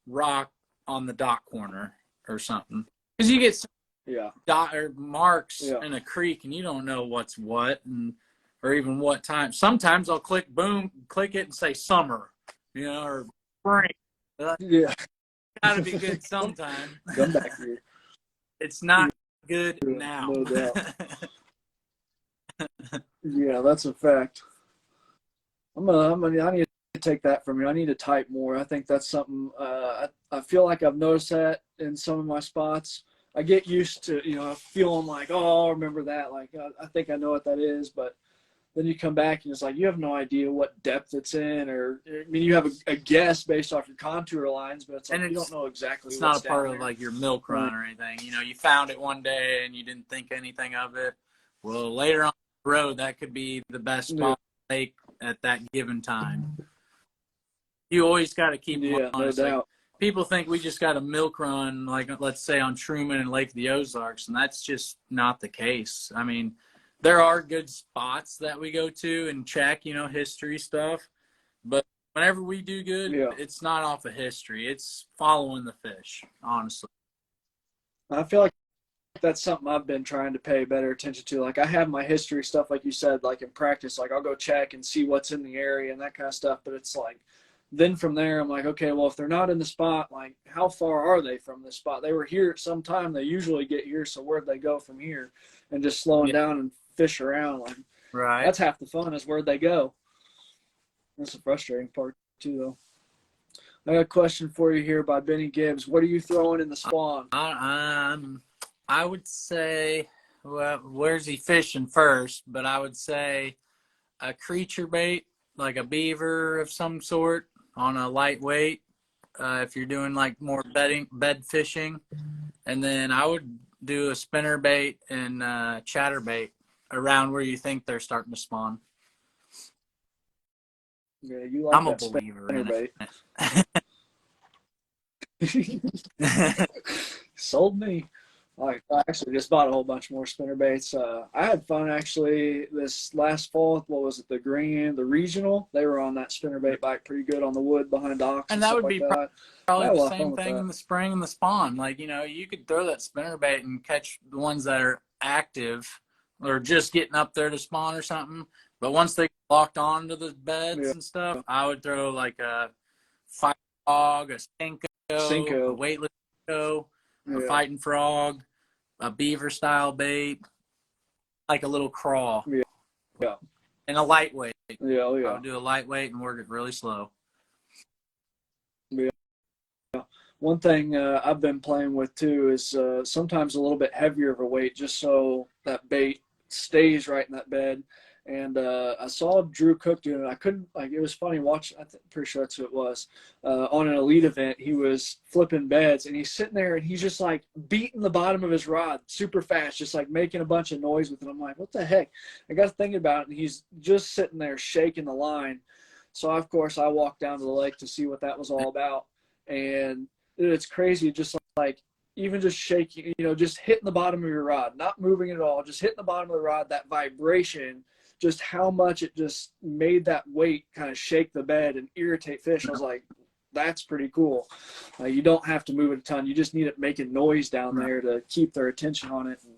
rock on the dock corner or something. Because you get some dot or marks in a creek and you don't know what's what, or even what time. Sometimes I'll click it and say summer, you know, or spring. Gotta be good sometime. Come back here. It's not good now. No doubt. Yeah, that's a fact. I need to take that from you. I need to type more. I think that's something I feel like I've noticed that in some of my spots. I get used to, you know, feeling like, oh, I'll remember that. Like, I think I know what that is. But then you come back and it's like, you have no idea what depth it's in, or, I mean, you have a guess based off your contour lines, but it's like, you don't know exactly it's what's not a part down of there. like your milk run or anything. You know, you found it one day and you didn't think anything of it. Well, later on the road, that could be the best spot to take at that given time. You always got to keep them honest. No doubt. Like, people think we just got a milk run, like let's say on Truman and Lake of the Ozarks, and that's just not the case. I mean, there are good spots that we go to and check, history stuff, but whenever we do good, Yeah. it's not off of history. It's following the fish, honestly. I feel like that's something I've been trying to pay better attention to. Like I have my history stuff, like you said, like in practice, like I'll go check and see what's in the area and that kind of stuff. But it's like, then from there, I'm like, okay, well, if they're not in the spot, like how far are they from the spot? They were here at some time. They usually get here. So where'd they go from here? And just slowing down and fish around. Like Right. that's half the fun is where'd they go. That's the frustrating part too, though. I got a question for you here by Benny Gibbs. What are you throwing in the spawn? I would say, well, where's he fishing first? But I would say a creature bait, like a beaver of some sort on a lightweight, if you're doing like more bed fishing. And then I would do a spinner bait and chatter bait around where you think they're starting to spawn. Yeah, you like I'm a that believer spinner in it. Sold me. I actually just bought a whole bunch more spinner baits. I had fun actually this last fall. What was it? The regional. They were on that spinner bait bike pretty good on the wood behind docks And and that stuff would like be that. probably the same thing in the spring and the spawn. Like, you could throw that spinner bait and catch the ones that are active or just getting up there to spawn or something. But once they locked onto the beds and stuff, I would throw like a fire frog, a Cinco, a weightless Cinco, a fighting frog, a beaver style bait, like a little crawl. Yeah. And a lightweight. Yeah. I would do a lightweight and work it really slow. Yeah. One thing I've been playing with too is sometimes a little bit heavier of a weight just so that bait stays right in that bed. And I saw Drew Cook doing it. I couldn't, like, it was funny watching, pretty sure that's who it was, on an elite event. He was flipping beds and he's sitting there and he's just like beating the bottom of his rod super fast, just like making a bunch of noise with it. I'm like, what the heck? I got to thinking about it and he's just sitting there shaking the line. So, of course, I walked down to the lake to see what that was all about. And it's crazy, just like even just shaking, just hitting the bottom of your rod, not moving it at all, just hitting the bottom of the rod, that vibration, just how much it just made that weight kind of shake the bed and irritate fish. I was like, that's pretty cool. You don't have to move it a ton. You just need it making noise down there to keep their attention on it. And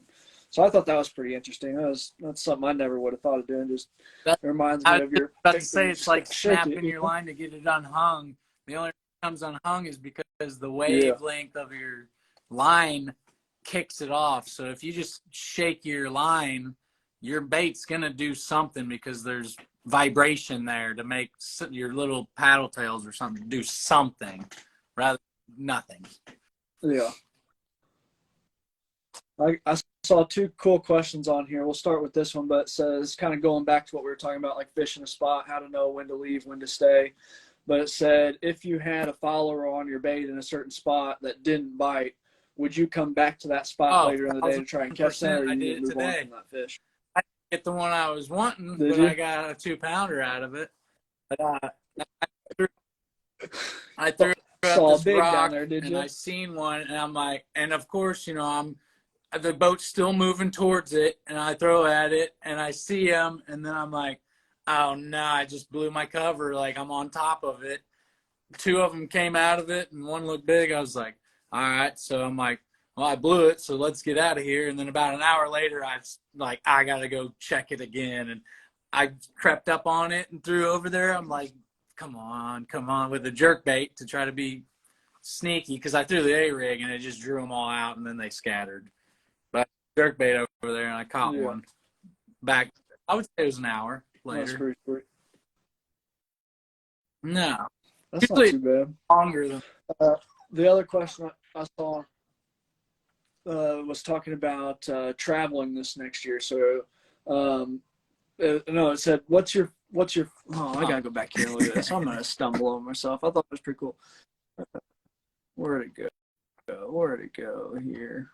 so I thought that was pretty interesting. That's something I never would have thought of doing. Just it reminds me of your. I was about to say it's like snapping your line to get it unhung. The only reason it comes unhung is because the wavelength of your line kicks it off. So if you just shake your line, your bait's going to do something because there's vibration there to make your little paddle tails or something do something rather than nothing. Yeah. I saw two cool questions on here. We'll start with this one, but it says, kind of going back to what we were talking about, like fishing a spot, how to know when to leave, when to stay. But it said, if you had a follower on your bait in a certain spot that didn't bite, would you come back to that spot later in the day to try and catch that, or you need to move on from that fish? I didn't get the one I was wanting, but I got a 2-pounder out of it. But, I threw saw this big rock, down there, did you? and I seen one, and I'm like, and of course, the boat's still moving towards it, and I throw at it, and I see him, and then I'm like, oh no, I just blew my cover, like I'm on top of it. 2 of them came out of it, and one looked big. I was like, all right, so I'm like, well, I blew it, so let's get out of here. And then about an hour later, I got to go check it again. And I crept up on it and threw over there. I'm like, come on, with a jerk bait to try to be sneaky because I threw the A-rig and it just drew them all out and then they scattered. But jerk bait over there and I caught one back. I would say it was an hour later. That's pretty sweet. No. That's not too bad. Longer than the other question I saw was talking about traveling this next year. So, no, it said, what's your, oh, I gotta go back here and look at this. I'm gonna stumble over myself. I thought it was pretty cool. Where'd it go here?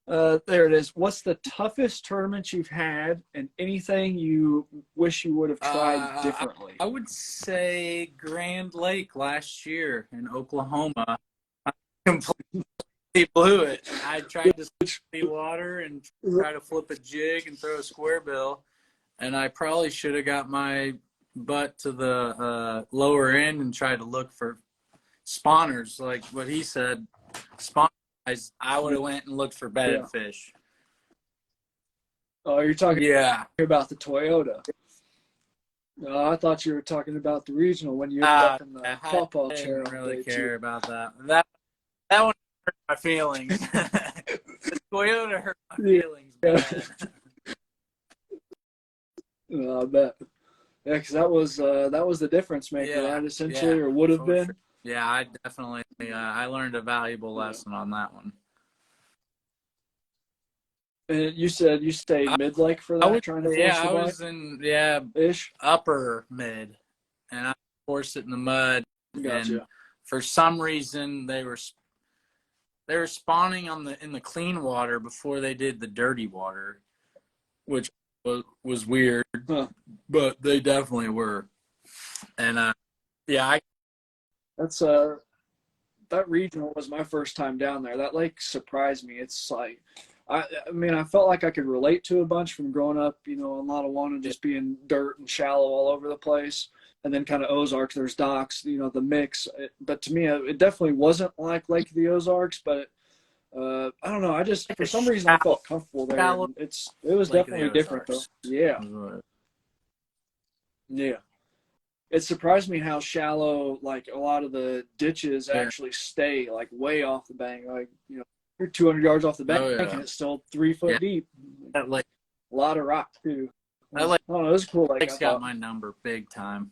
There it is. What's the toughest tournament you've had, and anything you wish you would have tried differently? I would say Grand Lake last year in Oklahoma. I completely blew it. I tried to see water and try to flip a jig and throw a square bill, and I probably should have got my butt to the lower end and tried to look for spawners, like what he said. Spawners. I would have went and looked for bedded fish. Oh, you're talking about the Toyota. I thought you were talking about the regional when you ended up in the pawpaw chair. I didn't really care about that. That one hurt my feelings. The Toyota hurt my feelings bad. I bet. Yeah, because that was the difference maker, right? Essentially, or would have been. Sure. Yeah, I definitely. I learned a valuable lesson on that one. And you said you stayed mid-lake for that, trying to force the bite? I was in ish upper mid, and I forced it in the mud. Gotcha. And for some reason, they were spawning in the clean water before they did the dirty water, which was weird, but they definitely were. And that's that regional was my first time down there. That lake surprised me. It's like, I mean, I felt like I could relate to a bunch from growing up, you know, in Lotawana, just being dirt and shallow all over the place. And then kind of Ozarks, there's docks, you know, the mix. But to me, it definitely wasn't like Lake of the Ozarks, but I don't know. I just, for some reason, I felt comfortable there. It was definitely different, though. Yeah. Yeah. It surprised me how shallow, like, a lot of the ditches actually stay, like, way off the bank. Like, you know, you're 200 yards off the bank, and it's still 3 foot deep. That lake, a lot of rock, too. That lake, I don't know. It was cool. Like, lake's got my number big time.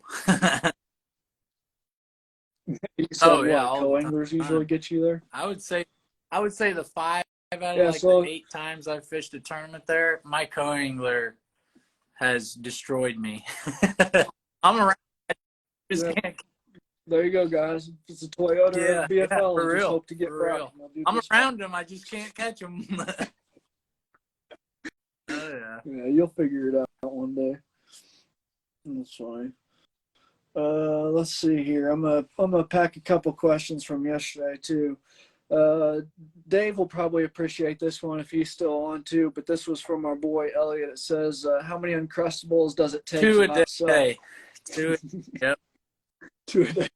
You said, co-anglers usually get you there? I would say the 5 out of the 8 times I've fished a tournament there, my co-angler has destroyed me. I'm around. There you go, guys. If it's a Toyota BFL, for real, just hope to get right. I'm around him. I just can't catch him. Yeah, you'll figure it out one day. That's fine. Let's see here. I'm gonna pack a couple questions from yesterday too. Dave will probably appreciate this one if he's still on too. But this was from our boy Elliot. It says, "How many Uncrustables does it take 2 to a not day? suck?" 2. Yep. 2 a day.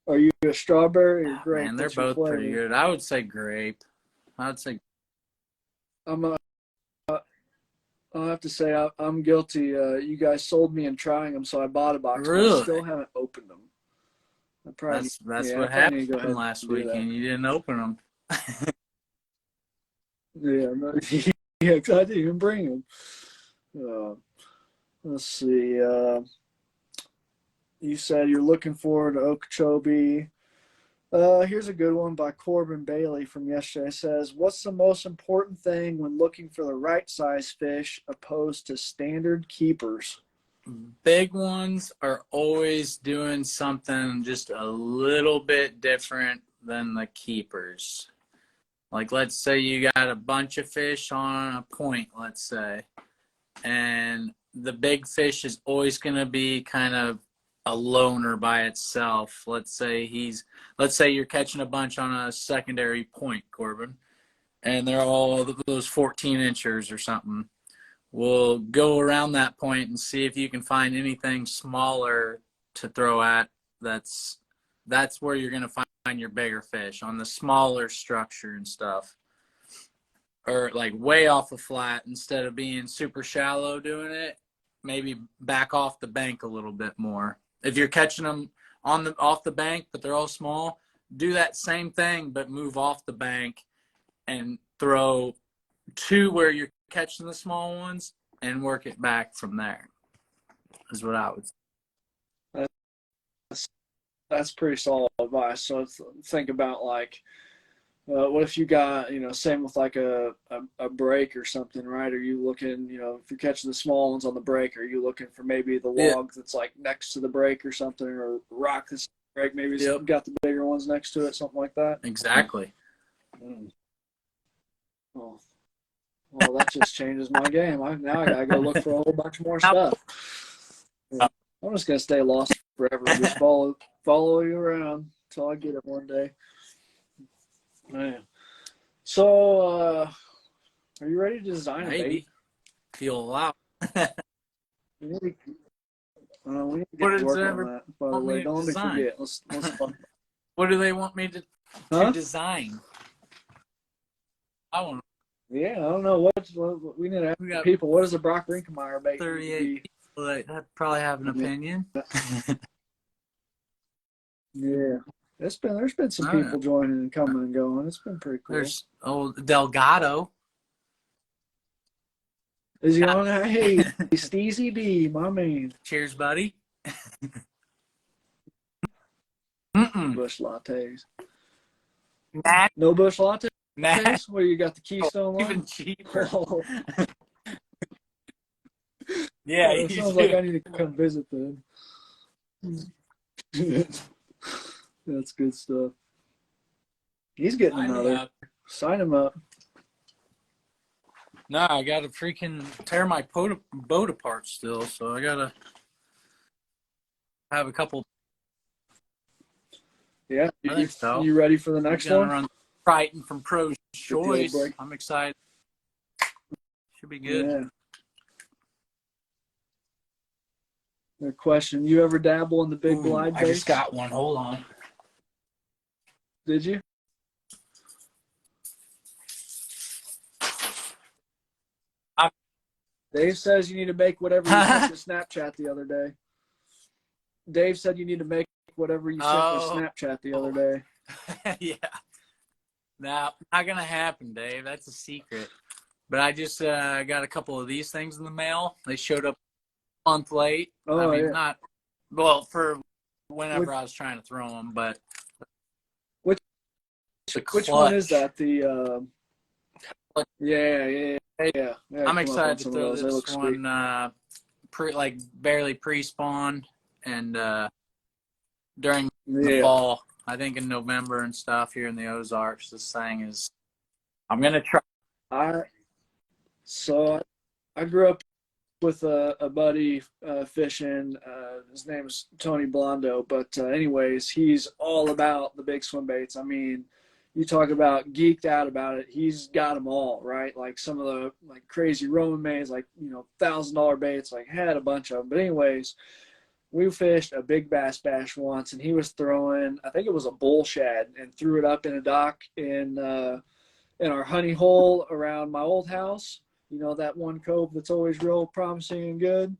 Are you a strawberry or grape? Man, they're both pretty good. I would say grape. I'll have to say I'm guilty. You guys sold me in trying them, so I bought a box. Really? But I still haven't opened them. That's what happened last weekend. You didn't open them. Yeah, I didn't even bring them. Let's see. You said you're looking forward to Okeechobee. Here's a good one by Corbin Bailey from yesterday. It says, "What's the most important thing when looking for the right size fish opposed to standard keepers?" Big ones are always doing something just a little bit different than the keepers. Like, let's say you got a bunch of fish on a point, let's say, and the big fish is always going to be kind of a loner by itself. Let's say you're catching a bunch on a secondary point, Corbin, and they're all those 14 inchers or something. We'll go around that point and see if you can find anything smaller to throw at. That's where you're going to find your bigger fish, on the smaller structure and stuff. Or like way off the flat, instead of being super shallow doing it, maybe back off the bank a little bit more. If you're catching them off the bank, but they're all small, do that same thing, but move off the bank and throw to where you're catching the small ones and work it back from there, is what I would say. That's pretty solid advice. So think about, like, what if you got, same with like a break or something, right? Are you looking, if you're catching the small ones on the break, are you looking for maybe the log that's like next to the break or something, or rock that's break, maybe got the bigger ones next to it, something like that? Exactly. Oh, well, that just changes my game. Now I gotta go look for a whole bunch more stuff. Yeah. I'm just gonna stay lost forever. Just follow you around until I get it one day. Man. So, are you ready to design a bait? Maybe. Feel allowed. We need we need to What get to does work on everybody that. By the want me way, to don't let me design? forget. Let's What do they want me to huh? design? I want Yeah, I don't know what we need to ask we got people. What does a Brock Reinkemeyer bait need to 38 be? people that probably have an I mean, opinion. yeah, there's been some I don't know. people joining and coming and going. It's been pretty cool. There's old Delgado. Is he on that? Hey, Steezy D, my man. Cheers, buddy. Bush lattes. Nah, No bush lattes? nah. Where you got the Keystone line? Even cheaper. Oh, Yeah, that you sounds do. like I need to come visit then. That's good stuff. He's getting another. Sign him up. No, I got to freaking tear my boat apart still, so I got to have a couple. Yeah, I think so. You ready for the next one? Run Triton from Pro's Choice. I'm excited. Should be good. Yeah. Good question. You ever dabble in the big glide baits? I just got one. Hold on. Did you? Dave says you need to make whatever you sent to Snapchat the other day. Dave said you need to make whatever you sent to Snapchat the other day. Yeah. No, not going to happen, Dave. That's a secret. But I just got a couple of these things in the mail. They showed up a month late. Oh, I mean, yeah. not, well, for whenever I was trying to throw them, but. Which one is that? The, yeah. I'm excited to throw this one barely pre-spawn and during the fall. I think in November and stuff here in the Ozarks. This thing is, I'm gonna try. I grew up with a buddy fishing. His name is Tony Blondo, but anyways, he's all about the big swim baits. I mean, you talk about geeked out about it. He's got them all, right? Like some of the like crazy Roman mays, like, you know, $1,000 baits, like had a bunch of them. But anyways, we fished a big bass bash once, and he was throwing, I think it was a bull shad, and threw it up in a dock in our honey hole around my old house. You know, that one cove that's always real promising and good.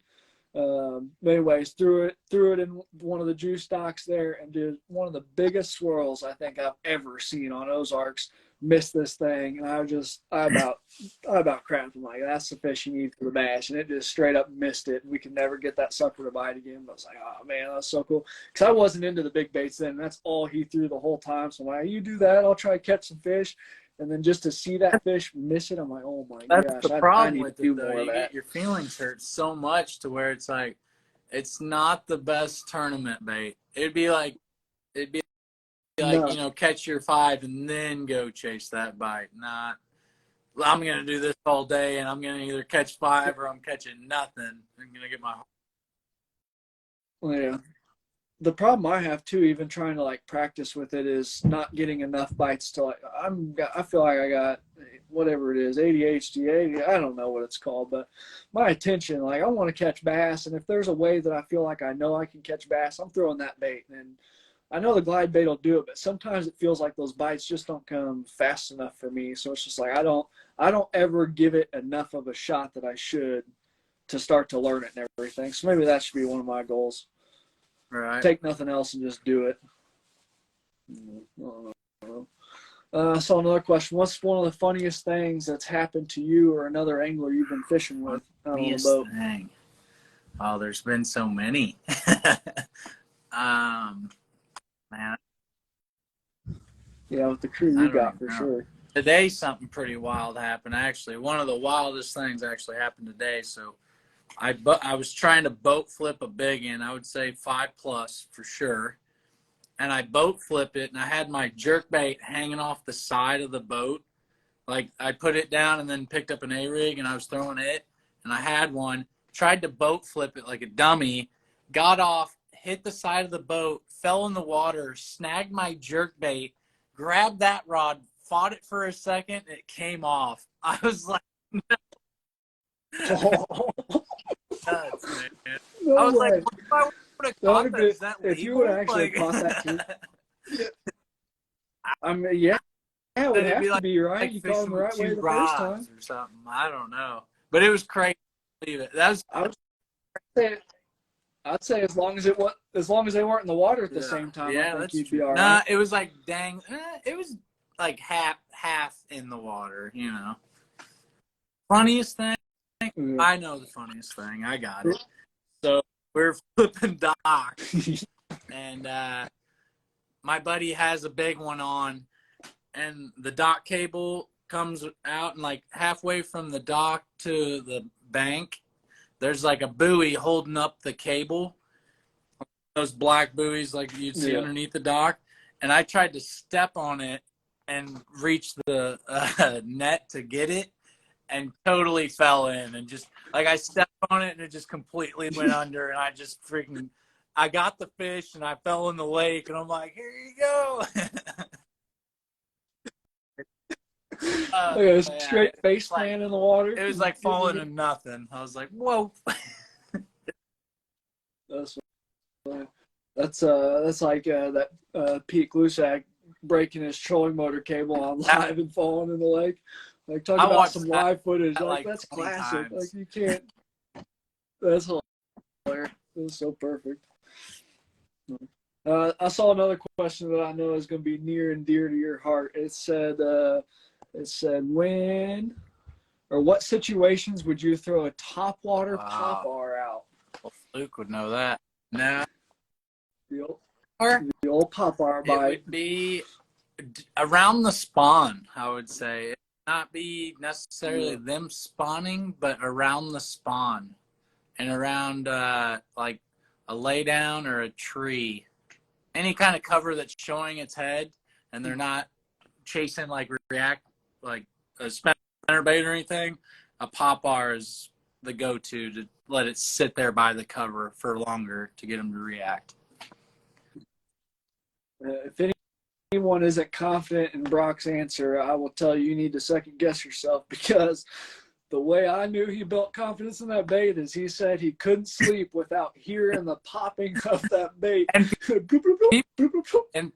But anyways, threw it in one of the juice stocks there and did one of the biggest swirls I think I've ever seen on Ozarks. Missed this thing, and I about crapped. I'm like, that's the fish you need for the bash, and it just straight up missed it. We could never get that sucker to bite again. But I was like, oh man, that's so cool, because I wasn't into the big baits then. And that's all he threw the whole time. So I'm like, you do that, I'll try to catch some fish. And then just to see that fish miss it, I'm like, oh my gosh, That's the problem I need with to do it, though. more of You that. get your feelings hurt so much to where it's like, it's not the best tournament bait. It'd be like, No. you know, catch your 5 and then go chase that bite. Not, I'm going to do this all day and I'm going to either catch 5 or I'm catching nothing. I'm going to get my. Yeah. The problem I have too, even trying to like practice with it, is not getting enough bites to like, I feel like I got whatever it is, ADHD, I don't know what it's called, but my attention, like I want to catch bass, and if there's a way that I feel like I know I can catch bass, I'm throwing that bait. And I know the glide bait will do it, but sometimes it feels like those bites just don't come fast enough for me. So it's just like I don't ever give it enough of a shot that I should to start to learn it and everything. So maybe that should be one of my goals. Right. Take nothing else and just do it. I don't know. So another question: what's one of the funniest things that's happened to you or another angler you've been fishing with on the boat? Thing. Oh, there's been so many. Man. Yeah, with the crew you got for sure. Today something pretty wild happened. Actually, one of the wildest things actually happened today. So I was trying to boat flip a big one, I would say 5+ for sure. And I boat flip it, and I had my jerk bait hanging off the side of the boat. Like I put it down and then picked up an A-rig and I was throwing it, and I had one, tried to boat flip it like a dummy, got off, hit the side of the boat, fell in the water, snagged my jerk bait, grabbed that rod, fought it for a second, it came off. I was like, Oh, nuts, man. no I was like, way. what if I would have That caught would've that? been- Is that if you legal? would have actually Like, caught that too. I mean, yeah, it would it'd have be to like, be right. You caught fishing him the with right way 2 the first time. rods or something. I don't know. But it was crazy. Believe it. That was I would say, I'd say as long as they weren't in the water at the yeah. same time, I Yeah, think that's you'd true. be all Nah, right. it was like dang. It was like half in the water. You know. Funniest thing. Yeah. I know the funniest thing. I got it. So we're flipping dock, and my buddy has a big one on, and the dock cable comes out, and like halfway from the dock to the bank, there's like a buoy holding up the cable. Those black buoys like you'd see Yeah. underneath the dock. And I tried to step on it and reach the net to get it, and totally fell in, and just like I stepped on it and it just completely went under, and I got the fish and I fell in the lake, and I'm like, here you go. Look at this Yeah, straight face plant in the water. it was like falling to nothing. I was like, whoa. That's funny. That's like that Pete Glusak breaking his trolling motor cable on live and falling in the lake. Like talk I about watched some that live footage. like That's 20 classic. times. Like you can't. That's hilarious. It was so perfect. I saw another question that I know is going to be near and dear to your heart. It said when or what situations would you throw a topwater pop R out? Well, Luke would know that. No. The old pop R It bite. would be around the spawn, I would say. It would not be necessarily them spawning, but around the spawn and around like a laydown or a tree. Any kind of cover that's showing its head and they're not chasing like a spinner bait or anything. A pop R is the go-to to let it sit there by the cover for longer to get them to react. If anyone isn't confident in Brock's answer, I will tell you need to second guess yourself, because the way I knew he built confidence in that bait is he said he couldn't sleep without hearing the popping of that bait. And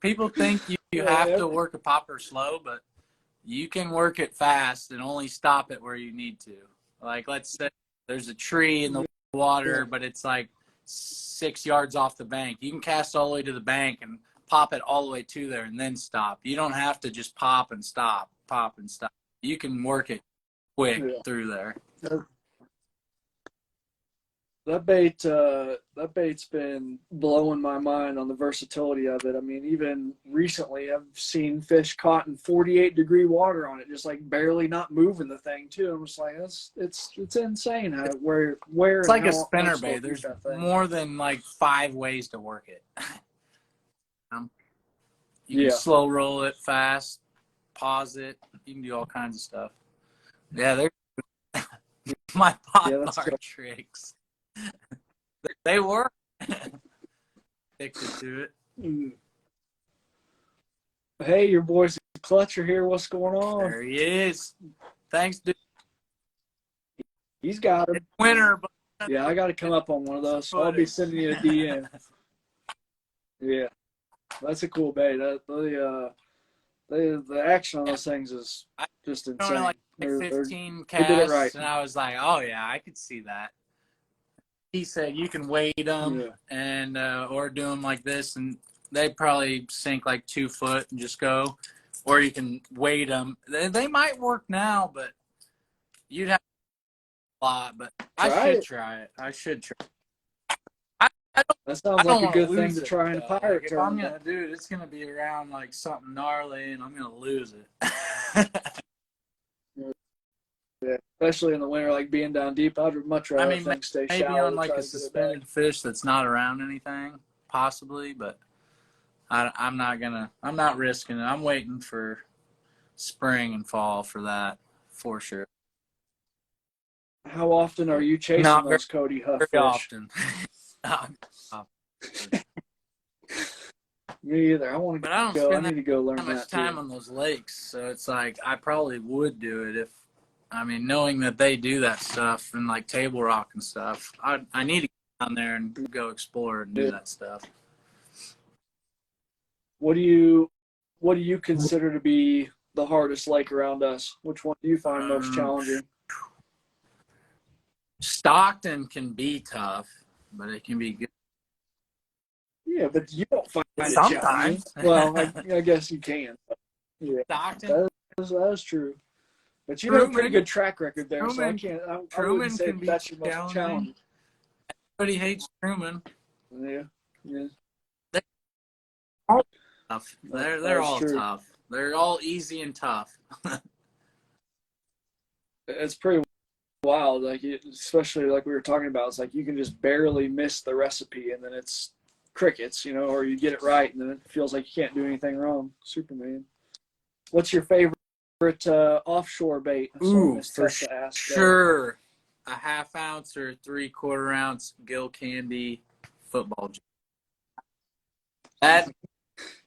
people think you have to work a popper slow, but you can work it fast and only stop it where you need to. Like, let's say there's a tree in the water, but it's like 6 yards off the bank. You can cast all the way to the bank and pop it all the way to there and then stop. You don't have to just pop and stop. You can work it quick through there. That bait's been blowing my mind on the versatility of it. I mean, even recently I've seen fish caught in 48-degree water on it, just like barely not moving the thing too. I'm just like, it's insane how where it's like a spinner bait. There's more than like 5 ways to work it. You can slow roll it, fast, pause it. You can do all kinds of stuff. Yeah, they're my pop R tricks. They work. Addicted to it. Hey, your boy's Clutcher here. What's going on? There he is. Thanks, dude. He's got him. It's winter, but yeah, I got to come up on one of those. So I'll be sending you a DM. Yeah, that's a cool bait. The action on those things is just insane. Like 15 casts, right. And I was like, oh yeah, I could see that. He said you can weight them and or do them like this, and they probably sink like 2 foot and just go, or you can weight them. They might work now, but you'd have a lot. But I should try. That sounds like a good thing to try in a pirate tournament. If I'm gonna do it, it's gonna be around like something gnarly, and I'm gonna lose it. Yeah, especially in the winter, like being down deep. I'd much rather things stay shallow. Maybe on like a suspended fish that's not around anything, possibly, but I'm not risking it. I'm waiting for spring and fall for that, for sure. How often are you chasing Not very, those Cody Huff very fish? often. Not often. Me either. I want to But I don't go. I spend need to go learn that much that time too. on those lakes, so it's like I probably would do it if, I mean, knowing that they do that stuff and like Table Rock and stuff. I need to get down there and go explore and do that stuff. What do you consider to be the hardest lake around us? Which one do you find most challenging? Stockton can be tough, but it can be good. Yeah, but you don't find it challenging. Sometimes. Well, I guess you can. Yeah, Stockton. that is true. But you have a pretty good track record there, so I wouldn't Truman say can be that's your most challenging. Everybody hates Truman. Yeah, yeah. They're all tough. They're all true. tough. They're all easy and tough. It's pretty wild, like especially like we were talking about. It's like you can just barely miss the recipe, and then it's crickets, or you get it right, and then it feels like you can't do anything wrong. Superman. What's your favorite offshore bait? Ooh, for to ask, sure. A 1/2 ounce or 3/4 ounce gill candy football jig. That,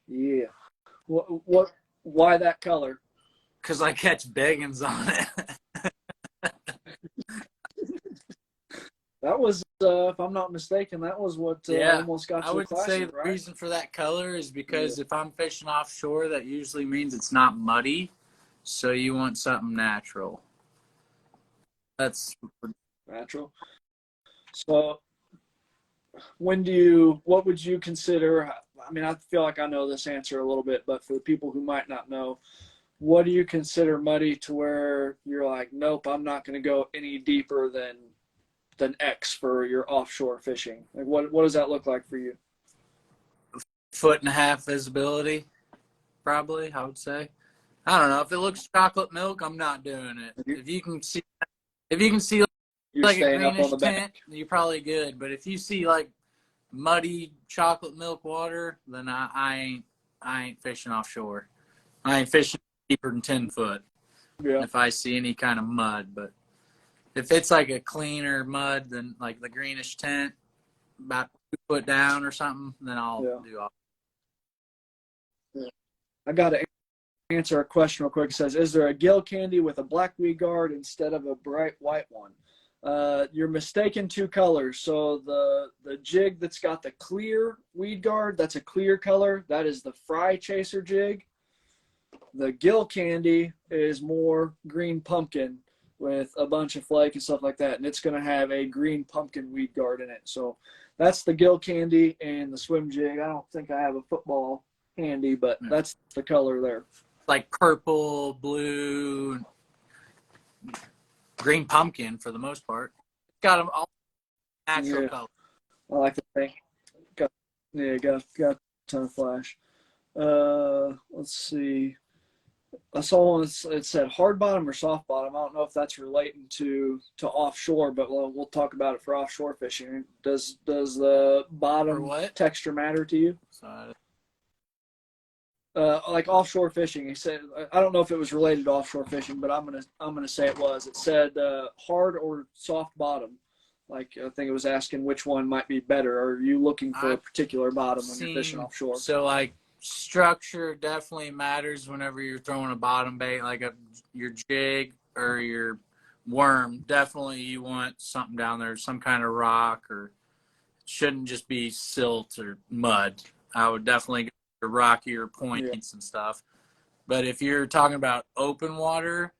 yeah. What? Why that color? because I catch biggins on it. That was, if I'm not mistaken, that was what almost got you. I would say the reason for that color is because if I'm fishing offshore, that usually means it's not muddy, so you want something natural. That's natural. So, what would you consider? I mean, I feel like I know this answer a little bit, but for the people who might not know, what do you consider muddy to where you're like, nope, I'm not going to go any deeper than X for your offshore fishing? Like, what does that look like for you? 1.5 foot visibility, probably, I would say. I don't know. If it looks chocolate milk, I'm not doing it. If you can see You're like a staying up greenish on the tint, bank. you're probably good. But if you see like muddy chocolate milk water, then I ain't fishing offshore. I ain't fishing deeper than 10 foot. Yeah. If I see any kind of mud, but if it's like a cleaner mud than like the greenish tint, about 2 foot down or something, then I'll do off. Yeah. I got to answer a question real quick. It says, is there a gill candy with a black weed guard instead of a bright white one? You're mistaken two colors. So the jig that's got the clear weed guard, that's a clear color. That is the fry chaser jig. The gill candy is more green pumpkin with a bunch of flake and stuff like that, and it's going to have a green pumpkin weed guard in it. So that's the gill candy and the swim jig. I don't think I have a football handy, but that's the color there. Like purple, blue, green pumpkin for the most part. It's got them all natural colors. I like the thing. Got a ton of flash. Let's see. I saw one. It said hard bottom or soft bottom. I don't know if that's relating to offshore, but we'll talk about it for offshore fishing. Does the bottom texture matter to you? Like offshore fishing, he said. I don't know if it was related to offshore fishing, but I'm gonna say it was. It said hard or soft bottom. Like I think it was asking which one might be better. Are you looking for a particular bottom when you're fishing offshore? So like structure definitely matters whenever you're throwing a bottom bait, like your jig or your worm. Definitely you want something down there, some kind of rock, or it shouldn't just be silt or mud. I would definitely go for rockier points and stuff. But if you're talking about open water,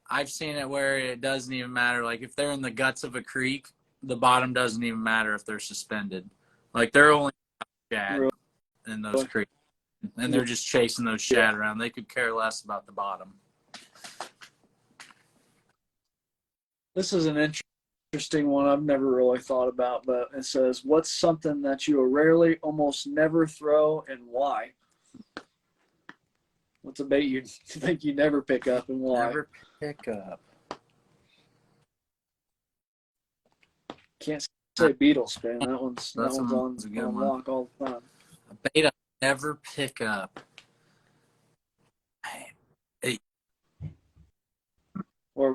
I've seen it where it doesn't even matter. Like if they're in the guts of a creek, the bottom doesn't even matter if they're suspended. Like they're only shad in those creeks, and they're just chasing those shad around. They could care less about the bottom. This is an interesting one I've never really thought about, but it says, what's something that you rarely, almost never throw, and why? What's a bait you think you never pick up, and why? Never pick up. Can't say beetle spin. That one's on lock all the time. A bait I never pick up.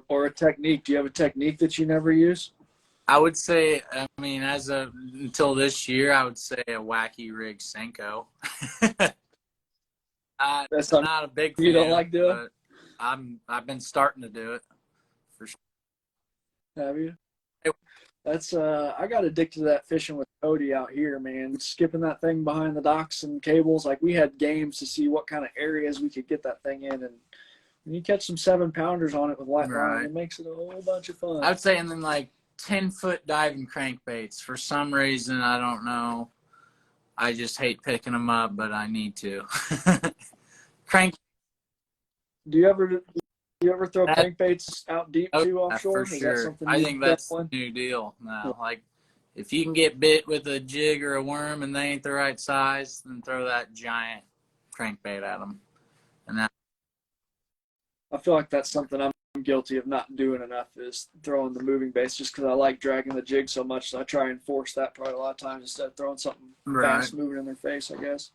or a technique. Do you have a technique that you never use? I would say, I mean, until this year, I would say a wacky rig Senko. That's something Not a big you don't fan, like doing? but I've been starting to do it for sure. Have you? That's I got addicted to that fishing with Cody out here, man. Skipping that thing behind the docks and cables. Like we had games to see what kind of areas we could get that thing in, and when you catch some 7-pounders on it with light line, Right. it makes it a whole bunch of fun. I would say, and then like 10-foot diving crankbaits. For some reason, I don't know. I just hate picking them up, but I need to. Crank. Do you ever throw That, crankbaits out deep too offshore? for Is sure. that something I you think that's the definitely? new deal now. Like, if you can get bit with a jig or a worm and they ain't the right size, then throw that giant crankbait at them. And that. I feel like that's something I'm guilty of not doing enough is throwing the moving baits just because I like dragging the jig so much. So I try and force that probably a lot of times instead of throwing something fast moving in their face, I guess.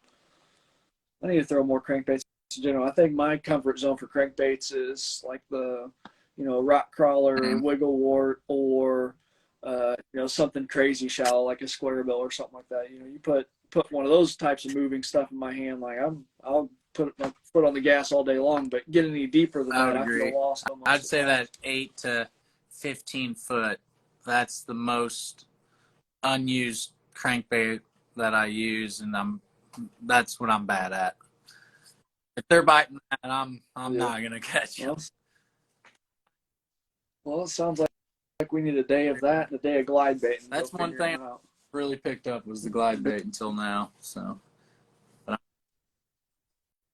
I need to throw more crankbaits in general. I think my comfort zone for crankbaits is like the, rock crawler, wiggle wart, or, something crazy shallow like a square bill or something like that. You put one of those types of moving stuff in my hand, like I'll put my foot on the gas all day long, but get any deeper than that, I feel lost almost. I'd say that 8 to 15 foot, that's the most unused crankbait that I use, and that's what I'm bad at. If they're biting that, I'm not gonna catch them. Well, it sounds like we need a day of that and a day of glide baiting. That's one thing I really picked up was the glide bait until now. So.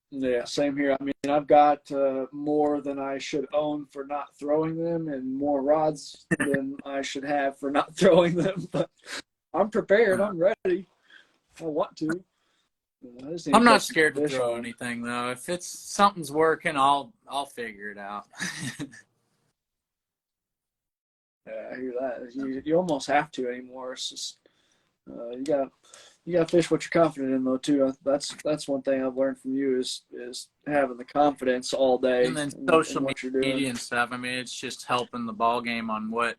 Yeah, same here. I mean, I've got more than I should own for not throwing them and more rods than I should have for not throwing them. But I'm prepared. I'm ready. I want to. I'm not scared to throw anything, though. If something's working, I'll figure it out. Yeah, I hear that. You almost have to anymore. It's just you got to fish what you're confident in, though, too. That's one thing I've learned from you is having the confidence all day. And then social media and stuff. I mean, it's just helping the ball game on what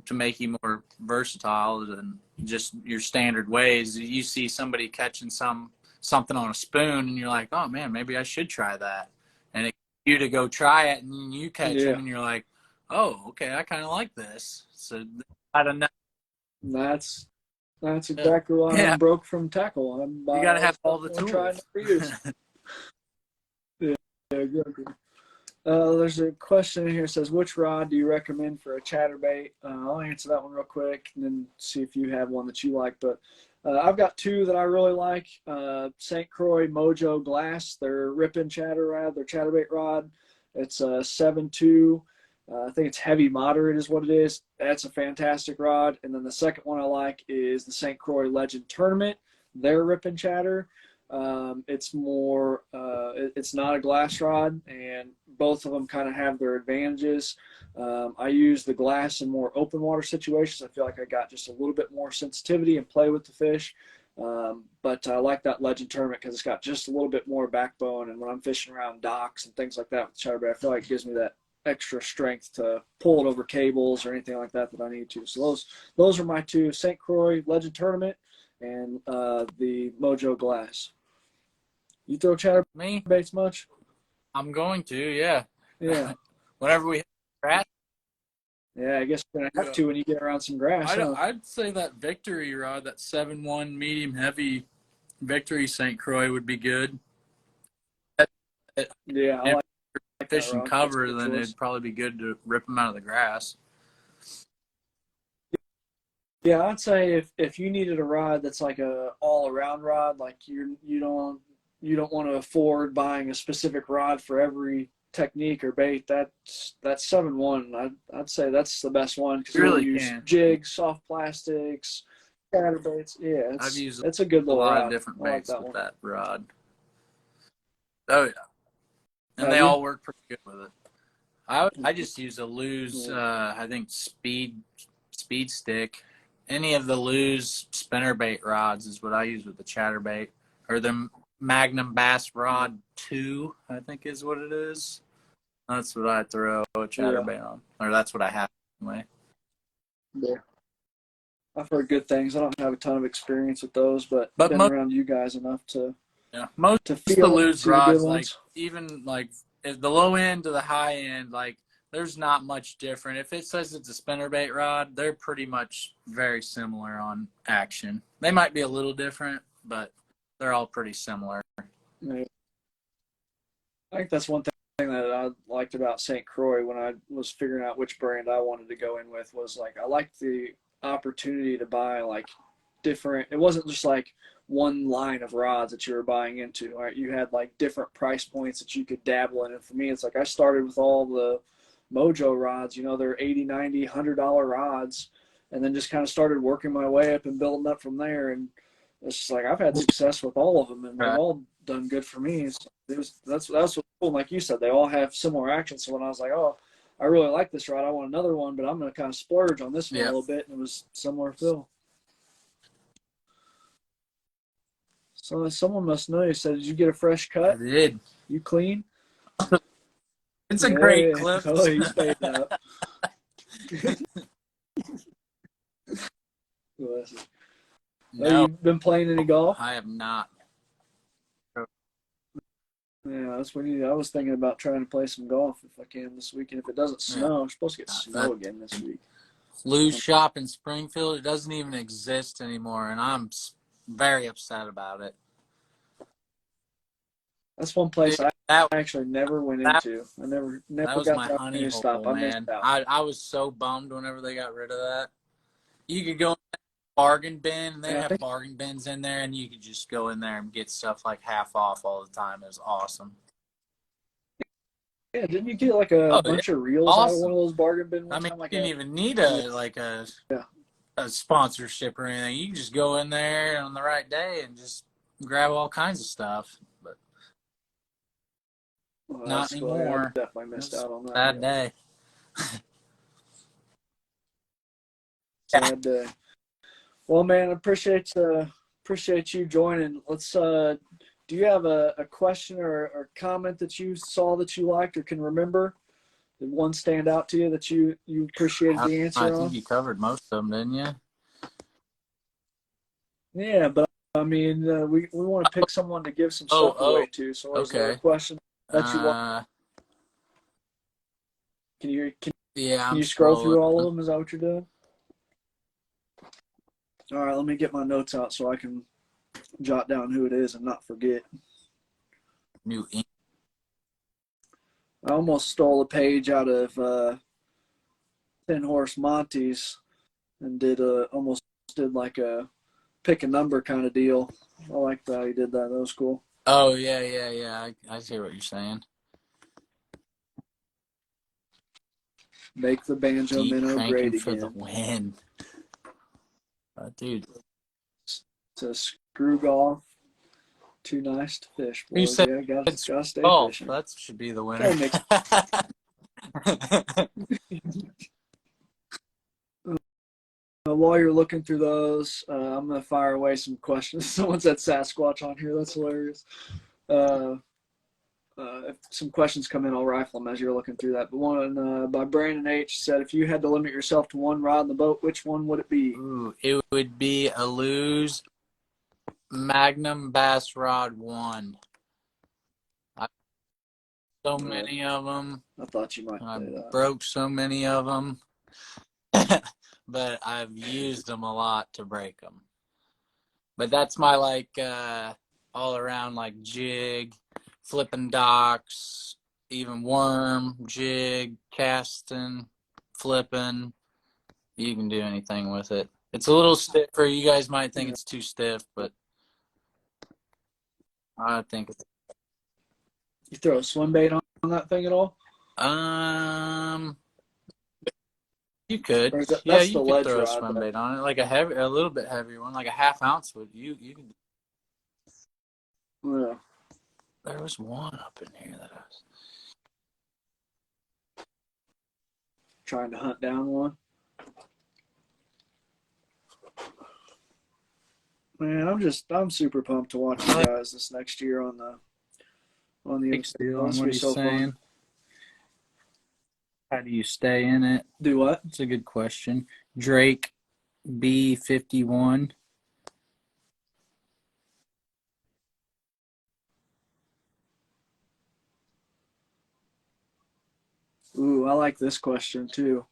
to make you more versatile than just your standard ways. You see somebody catching something on a spoon, and you're like, oh man, maybe I should try that. And you to go try it, and you catch them, and you're like, oh, okay, I kind of like this. So I don't know. That's exactly why I'm broke from tackle. You got to have all the tools. Yeah, exactly. There's a question in here that says, which rod do you recommend for a chatterbait? I'll answer that one real quick and then see if you have one that you like. But I've got two that I really like. St. Croix Mojo Glass, their rip-in chatter rod, their chatterbait rod. It's a 7.2. I think it's heavy moderate is what it is. That's a fantastic rod. And then the second one I like is the St. Croix Legend Tournament, their rip and chatter. It's more, it's not a glass rod, and both of them kind of have their advantages. I use the glass in more open water situations. I feel like I got just a little bit more sensitivity and play with the fish. But I like that Legend Tournament because it's got just a little bit more backbone. And when I'm fishing around docks and things like that with chatterbait, I feel like it gives me that extra strength to pull it over cables or anything like that I need to. So those are my two: St. Croix Legend Tournament and the Mojo Glass. You throw chatterbaits much? I'm going to, yeah. Yeah. Whenever we have grass. Yeah, I guess you're gonna have to when you get around some grass. I'd say that Victory rod, that 7.1 medium heavy Victory St. Croix would be good. Yeah, I like fish and cover, then it'd probably be good to rip them out of the grass. Yeah, I'd say if you needed a rod that's like a all-around rod, like you don't want to afford buying a specific rod for every technique or bait, that's 7.1. I'd say that's the best one because you use jigs, soft plastics, chatterbaits. Yeah, it's a good little rod. A lot of different baits with that rod. Oh yeah. And they all work pretty good with it. I just use a Lew's, I think speed stick. Any of the Lew's spinnerbait rods is what I use with the chatterbait, or the Magnum Bass Rod 2, I think is what it is. That's what I throw a chatterbait on, or that's what I have anyway. Yeah. I've heard good things. I don't have a ton of experience with those, but been most, around you guys enough to most of the feel loose the good rods, like ones. even like if the low end to the high end, like there's not much different. If it says it's a spinnerbait rod, they're pretty much very similar on action. They might be a little different, but they're all pretty similar. Yeah. I think that's one thing that I liked about St. Croix when I was figuring out which brand I wanted to go in with was like I liked the opportunity to buy like different. It wasn't just like one line of rods that you were buying into. Right? You had like different price points that you could dabble in. And for me, it's like I started with all the Mojo rods. You know, they're $80, $90, $100 rods, and then just kind of started working my way up and building up from there. And it's just like I've had success with all of them, and they've all done good for me. So that's what's cool. Like you said, they all have similar actions. So when I was like, oh, I really like this rod, I want another one, but I'm going to kind of splurge on this one a little bit, and it was similar feel. So someone must know. You said, did you get a fresh cut? I did. You clean? It's a great clip. Oh, he's fading up. No, you've been playing any golf? I have not. Yeah, that's what I was thinking about trying to play some golf if I can this weekend. If it doesn't snow, I'm supposed to get snow again this week. Lou's shop in Springfield, it doesn't even exist anymore, and I'm very upset about it. That's one place I actually never went into. I never that was got my the honey opportunity to stop. hole, man. I was so bummed whenever they got rid of that. You could go in the bargain bin, and they have bargain bins in there, and you could just go in there and get stuff like half off all the time. It was awesome. Yeah, didn't you get like a bunch of reels out of one of those bargain bins? I mean, you didn't even need a sponsorship or anything. You can just go in there on the right day and just grab all kinds of stuff. But not anymore. I definitely missed out on that. Bad day. Sad day. Well, man, I appreciate you joining. Let's. Do you have a question or comment that you saw that you liked or can remember? Did one stand out to you that you appreciated the answer on? I think you covered most of them, didn't you? Yeah, but I mean, we want to pick someone to give some stuff away to. So, is there a question that you want? Can you scroll through all of them? Is that what you're doing? All right, let me get my notes out so I can jot down who it is and not forget. New ink. I almost stole a page out of 10 Horse Monty's and almost did like a pick a number kind of deal. I like that he did that. That was cool. Oh, yeah. I see what you're saying. Make the banjo minnow great again. For the win. Dude. It's a screw golf. Too nice to fish, boys. Who said gotta stay fishing. That should be the winner. While you're looking through those, I'm going to fire away some questions. Someone said Sasquatch on here. That's hilarious. If some questions come in, I'll rifle them as you're looking through that. But one by Brandon H. said, if you had to limit yourself to one rod in the boat, which one would it be? Ooh, it would be a Lou's Magnum Bass Rod 1. So many of them. I thought you might say that. Broke so many of them. But I've used them a lot to break them. But that's my all around jig, flipping docks, even worm, jig, casting, flipping. You can do anything with it. It's a little stiffer. You guys might think it's too stiff, but I think it's. You throw a swim bait on that thing at all? You could. You could throw a swim bait on it, a little bit heavier one, like a ½ ounce would. You can. Yeah. There was one up in here that I was trying to hunt down one. Man, I'm super pumped to watch you guys this next year on the Big deal. What are you saying? How do you stay in it? Do what? That's a good question. Drake B51. Ooh, I like this question too.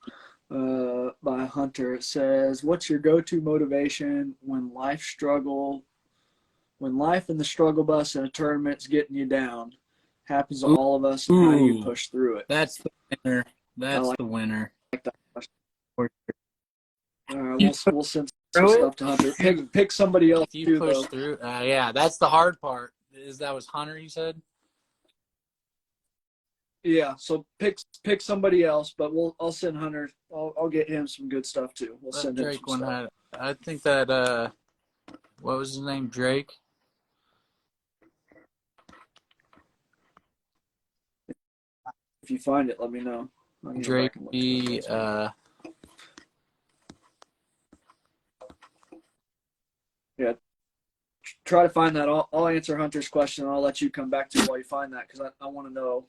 By Hunter, it says, "What's your go-to motivation when life and the struggle bus in a tournament's getting you down? Happens to all of us, and how do you Ooh, push through it?" that's the winner. I That's like the winner. that question. All right, You we'll send some through it. stuff to Hunter. Pick somebody else If you too, push though. through, yeah, that's the hard part. That was Hunter? You said. Yeah, so pick somebody else, but I'll send Hunter. I'll get him some good stuff too. We'll That send him Drake some one stuff. had. I think that what was his name? Drake. If you find it, let me know. I can go Drake back and look to it. B. Yeah, try to find that. I'll answer Hunter's question, and I'll let you come back to it while you find that, because I want to know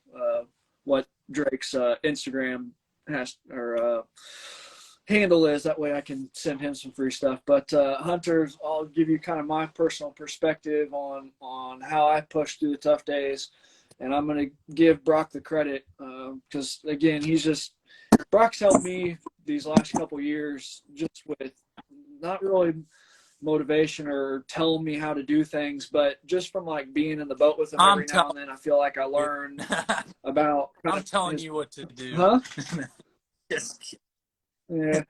what Drake's Instagram has or handle is. That way I can send him some free stuff. But Hunter, I'll give you kind of my personal perspective on how I push through the tough days, and I'm going to give Brock the credit because again, Brock's helped me these last couple years just with not really motivation or telling me how to do things, but just from like being in the boat with him I'm every now and then, I feel like I telling learn you. about I'm telling you what to do. Huh? Just Yeah.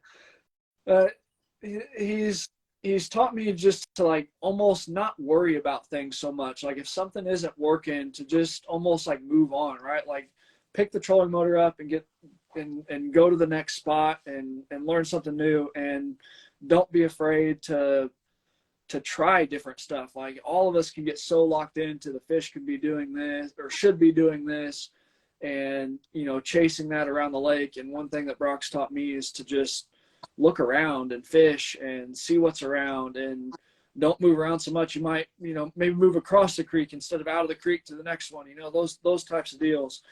He's taught me just to like almost not worry about things so much. Like if something isn't working, to just almost like move on, right? Like pick the trolling motor up and get and go to the next spot and learn something new, and don't be afraid to try different stuff. Like all of us can get so locked into the fish could be doing this or should be doing this, and chasing that around the lake. And one thing that Brock's taught me is to just look around and fish and see what's around, and don't move around so much. You might maybe move across the creek instead of out of the creek to the next one, those types of deals.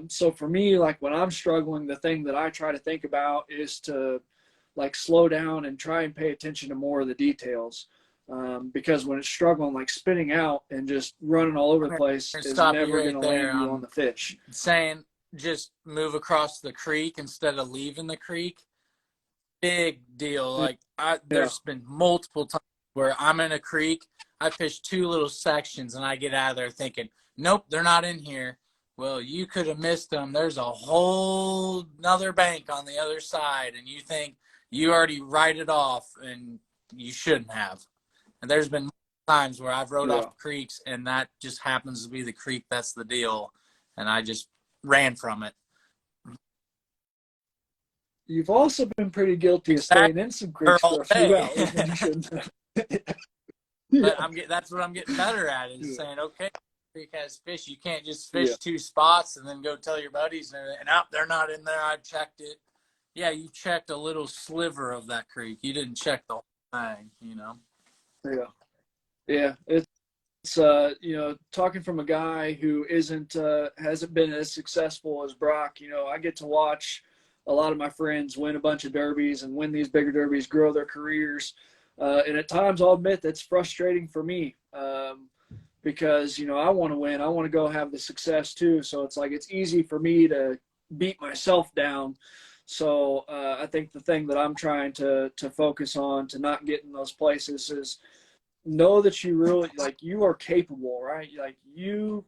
So for me, like when I'm struggling, the thing that I try to think about is to like slow down and try and pay attention to more of the details. Because when it's struggling, like spinning out and just running all over the place is stop you never going right to there. land you on the fish. Saying just move across the creek instead of leaving the creek. Big deal. Like there's been multiple times where I'm in a creek, I fish two little sections, and I get out of there thinking, nope, they're not in here. Well, you could have missed them. There's a whole another bank on the other side, and you think you already write it off, and you shouldn't have. And there's been times where I've rode off creeks, and that just happens to be the creek that's the deal, and I just ran from it. You've also been pretty guilty of Exactly. staying in some creeks for a few hours when you shouldn't have. But that's what I'm getting better at is saying, okay, creek has fish. You can't just fish two spots and then go tell your buddies and they're not in there. I checked it. Yeah, you checked a little sliver of that creek. You didn't check the whole thing, Yeah. It's talking from a guy who hasn't been as successful as Brock. I get to watch a lot of my friends win a bunch of derbies and win these bigger derbies, grow their careers. And at times I'll admit that's frustrating for me because, I want to win. I want to go have the success too. So it's like it's easy for me to beat myself down. So I think the thing that I'm trying to focus on to not get in those places is know that you really you are capable, right? Like you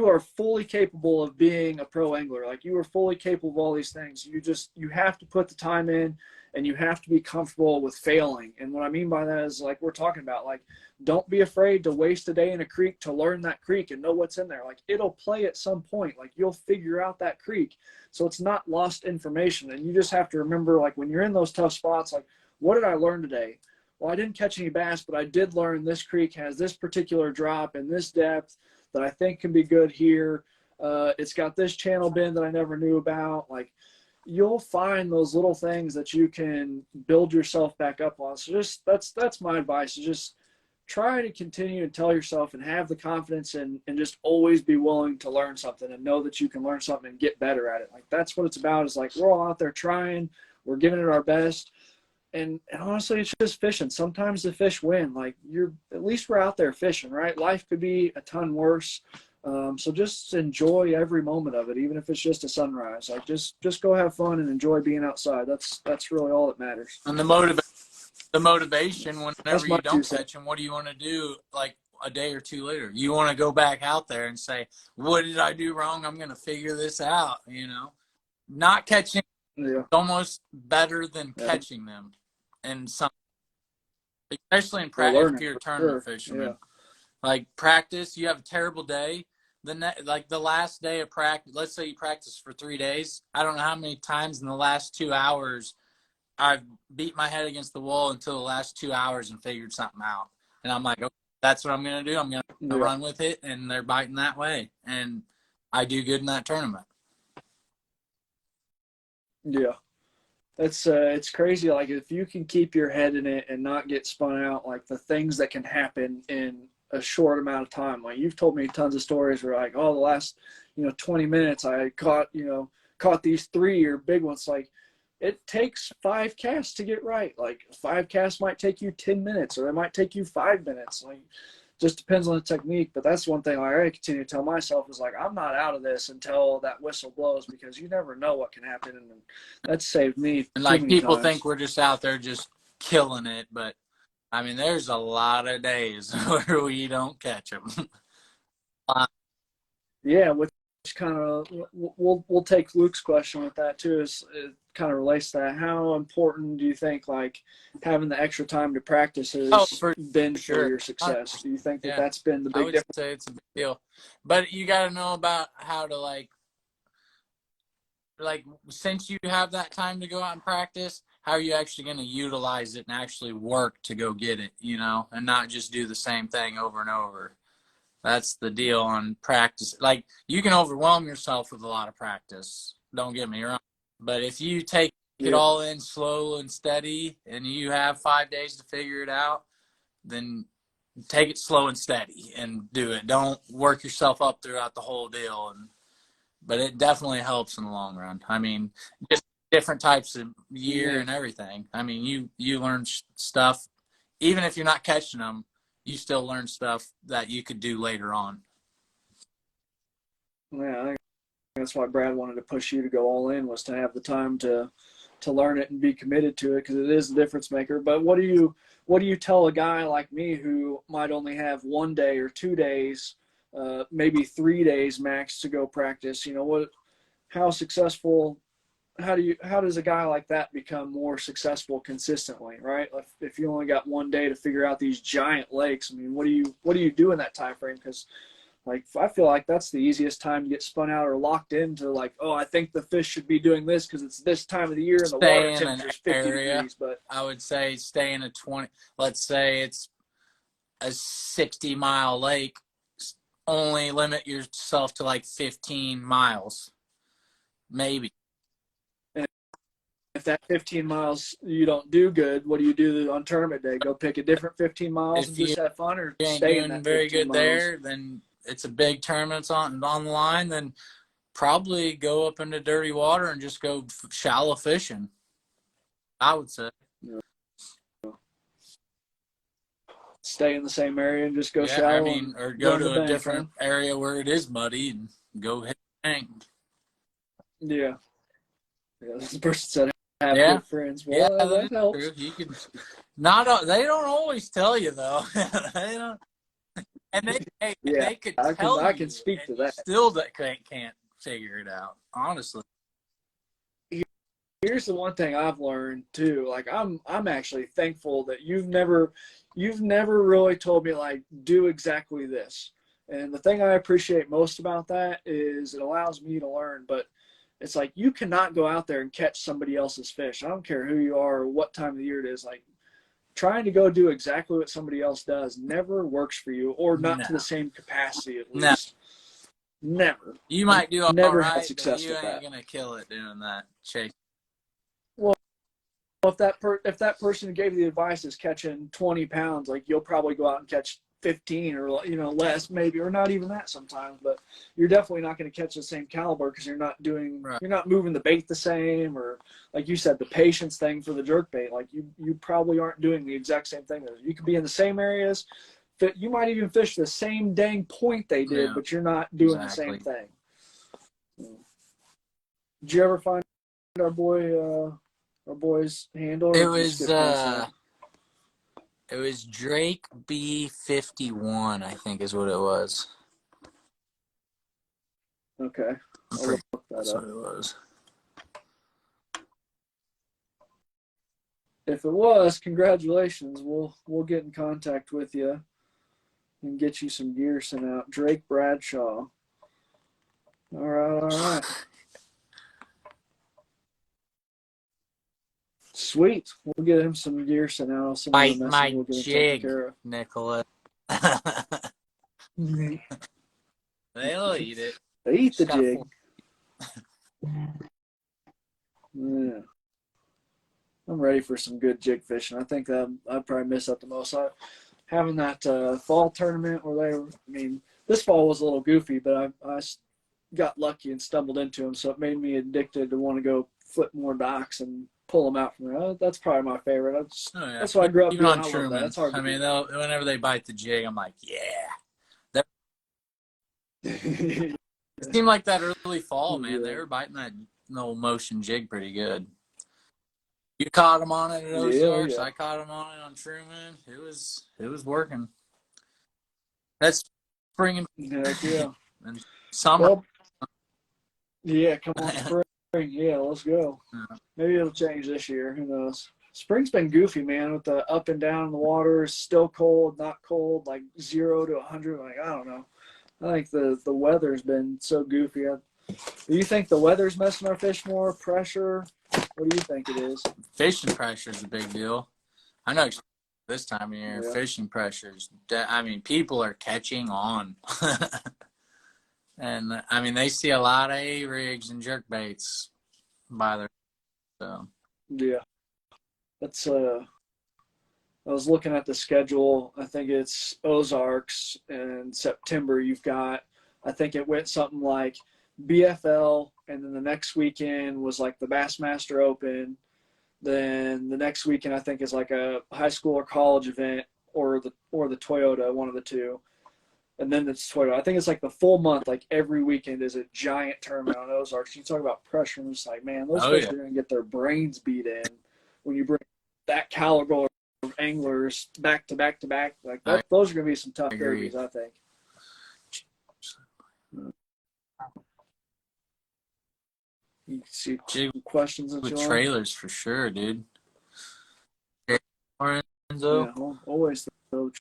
are fully capable of being a pro angler. Like you are fully capable of all these things. You have to put the time in, and you have to be comfortable with failing. And what I mean by that is like we're talking about, like don't be afraid to waste a day in a creek to learn that creek and know what's in there. Like it'll play at some point. Like you'll figure out that creek. So it's not lost information. And you just have to remember, like when you're in those tough spots, like what did I learn today? Well, I didn't catch any bass, but I did learn this creek has this particular drop and this depth that I think can be good here. It's got this channel bend that I never knew about. Like you'll find those little things that you can build yourself back up on. So just that's my advice, is just try to continue and tell yourself and have the confidence and just always be willing to learn something and know that you can learn something and get better at it. Like that's what it's about, is like we're all out there trying, we're giving it our best. And honestly, it's just fishing. Sometimes the fish win. Like at least we're out there fishing, right? Life could be a ton worse. So just enjoy every moment of it, even if it's just a sunrise. Like just go have fun and enjoy being outside. That's really all that matters. And the motivation whenever you don't catch them, what do you want to do? Like a day or two later, you want to go back out there and say, "What did I do wrong? I'm going to figure this out." You know, not catching is almost better than catching them, and some, especially in practice, if you're a tournament fisherman. Yeah. Like practice, you have a terrible day. Like the last day of practice, let's say you practice for 3 days. I don't know how many times in the last 2 hours I've beat my head against the wall until the last 2 hours and figured something out. And I'm like, okay, that's what I'm going to do. I'm going to run with it. And they're biting that way. And I do good in that tournament. Yeah. It's crazy. Like if you can keep your head in it and not get spun out, like the things that can happen in a short amount of time. Like you've told me tons of stories where like, oh, the last, 20 minutes I caught these 3 or big ones. Like it takes 5 casts to get right. Like 5 casts might take you 10 minutes or it might take you 5 minutes. Like just depends on the technique. But that's one thing I continue to tell myself is like, I'm not out of this until that whistle blows, because you never know what can happen. And that saved me. And like people think we're just out there just killing it, but I mean, there's a lot of days where we don't catch them. Yeah, which kind of we'll take Luke's question with that too. Is it kind of relates to that? How important do you think like having the extra time to practice has been for your success? Do you think that that's been the big difference? I would say it's a big deal, but you got to know about how to like since you have that time to go out and practice, how are you actually going to utilize it and actually work to go get it, and not just do the same thing over and over. That's the deal on practice. Like you can overwhelm yourself with a lot of practice. Don't get me wrong. But if you take it all in slow and steady and you have 5 days to figure it out, then take it slow and steady and do it. Don't work yourself up throughout the whole deal. But it definitely helps in the long run. I mean, just different types of year and everything. I mean, you learn stuff, even if you're not catching them, you still learn stuff that you could do later on. Yeah, I think that's why Brad wanted to push you to go all in, was to have the time to learn it and be committed to it, because it is a difference maker. But what do you tell a guy like me who might only have 1 day or 2 days, maybe 3 days max to go practice? How does a guy like that become more successful consistently, right? If you only got 1 day to figure out these giant lakes, I mean, what do you do in that time frame? Because like I feel like that's the easiest time to get spun out or locked into like, oh, I think the fish should be doing this because it's this time of the year and the water temperature is 50 degrees. But I would say stay in a 20. Let's say it's a 60-mile lake. Only limit yourself to like 15 miles, maybe. If that 15 miles you don't do good, what do you do on tournament day? Go pick a different 15 miles and just have fun, or stay in that 15 very good miles? there, then it's a big tournament on the line, then probably go up into dirty water and just go shallow fishing, I would say. Stay in the same area and just go shallow. I mean, or go to a different area where it is muddy and go hit the bank. Yeah. The person said have good friends. Well, that helps. True. You can they don't always tell you though. They don't, and they could tell you. I can speak to that. Still, that can't figure it out. Honestly, here's the one thing I've learned too. Like I'm actually thankful that you've never really told me like do exactly this. And the thing I appreciate most about that is it allows me to learn. But it's like you cannot go out there and catch somebody else's fish. I don't care who you are or what time of the year it is. Like trying to go do exactly what somebody else does never works for you, or not to the same capacity at least. Never. You might do all never right, had success but you with ain't that. Gonna kill it doing that. Chase. Well, if that person who gave you the advice is catching 20 pounds, like you'll probably go out and catch 15 or less maybe, or not even that sometimes, but you're definitely not going to catch the same caliber because you're not moving the bait the same, or like you said, the patience thing for the jerk bait, like you probably aren't doing the exact same thing. You could be in the same areas, you might even fish the same dang point they did, but you're not doing the same thing. Did you ever find our boy's handle? It was Drake B51, I think is what it was. Okay. I'll look that That's up. what it was. If it was, congratulations. We'll get in contact with you and get you some gear sent out. Drake Bradshaw. All right. Sweet. We'll get him some gear sent out. I'll send him a message. My we'll get him jig, taken care of. Nicholas. They'll eat it. They eat the jig. Yeah. I'm ready for some good jig fishing. I think I'd probably miss that the most. Having that fall tournament where this fall was a little goofy, but I got lucky and stumbled into them, so it made me addicted to want to go flip more docks and pull them out from there. That's probably my favorite. That's what I grew up even doing. on Truman. That's hard. Whenever they bite the jig, I'm like, yeah. It seemed like that early fall, man. They were biting that little motion jig pretty good. You caught them on it at Ozarks. I caught them on it on Truman. It was working. That's spring and summer. Well, yeah, come on, spring. Yeah, let's go. Maybe it'll change this year. Who knows? Spring's been goofy, man, with the up and down in the water. Still cold, not cold, like 0 to 100. Like, I don't know. I think the weather's been so goofy. Do you think the weather's messing our fish more? Pressure? What do you think it is? Fishing pressure is a big deal. I know this time of year, fishing pressures. People are catching on. And, they see a lot of A-rigs and jerk baits by their. So. Yeah. That's, I was looking at the schedule. I think it's Ozarks in September. You've got, I think it went something like BFL, and then the next weekend was like the Bassmaster Open. Then the next weekend I think is like a high school or college event, or the Toyota, one of the two. And then it's Toyota. I think it's like the full month, like every weekend is a giant tournament on Ozarks. You talk about pressure, and it's like, man, those fish are going to get their brains beat in when you bring that caliber of anglers back to back to back. Like those are going to be some tough derbies, I think. You see questions with trailers for sure, dude. Always the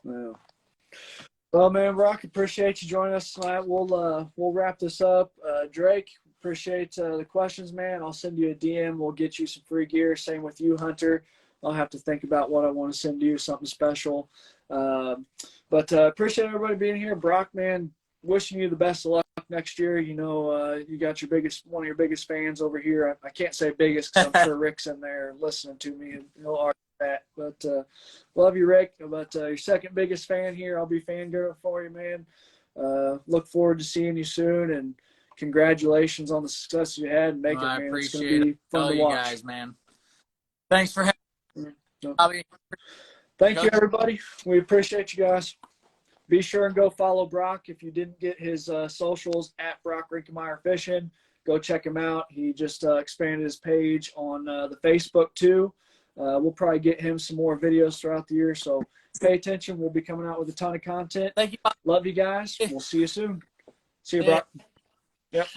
yeah. Well, man, Brock, appreciate you joining us tonight. We'll wrap this up. Drake, appreciate the questions, man. I'll send you a DM. We'll get you some free gear. Same with you, Hunter. I'll have to think about what I want to send you, something special. But appreciate everybody being here. Brock, man, wishing you the best of luck next year. You got one of your biggest fans over here. I can't say biggest because I'm sure Rick's in there listening to me, and he'll argue that. But love you, Rick. But your second biggest fan here. I'll be fangirl for you, man. Look forward to seeing you soon, and congratulations on the success you had. Man. I It's appreciate gonna be fun to watch. You guys, man. Thanks for having me. Thank you, everybody. We appreciate you guys. Be sure and go follow Brock. If you didn't get his socials, at Brock Reinkemeyer Fishing, go check him out. He just expanded his page on the Facebook too. We'll probably get him some more videos throughout the year, so pay attention. We'll be coming out with a ton of content. Thank you. Love you guys. We'll see you soon. See you, Brock. Yep.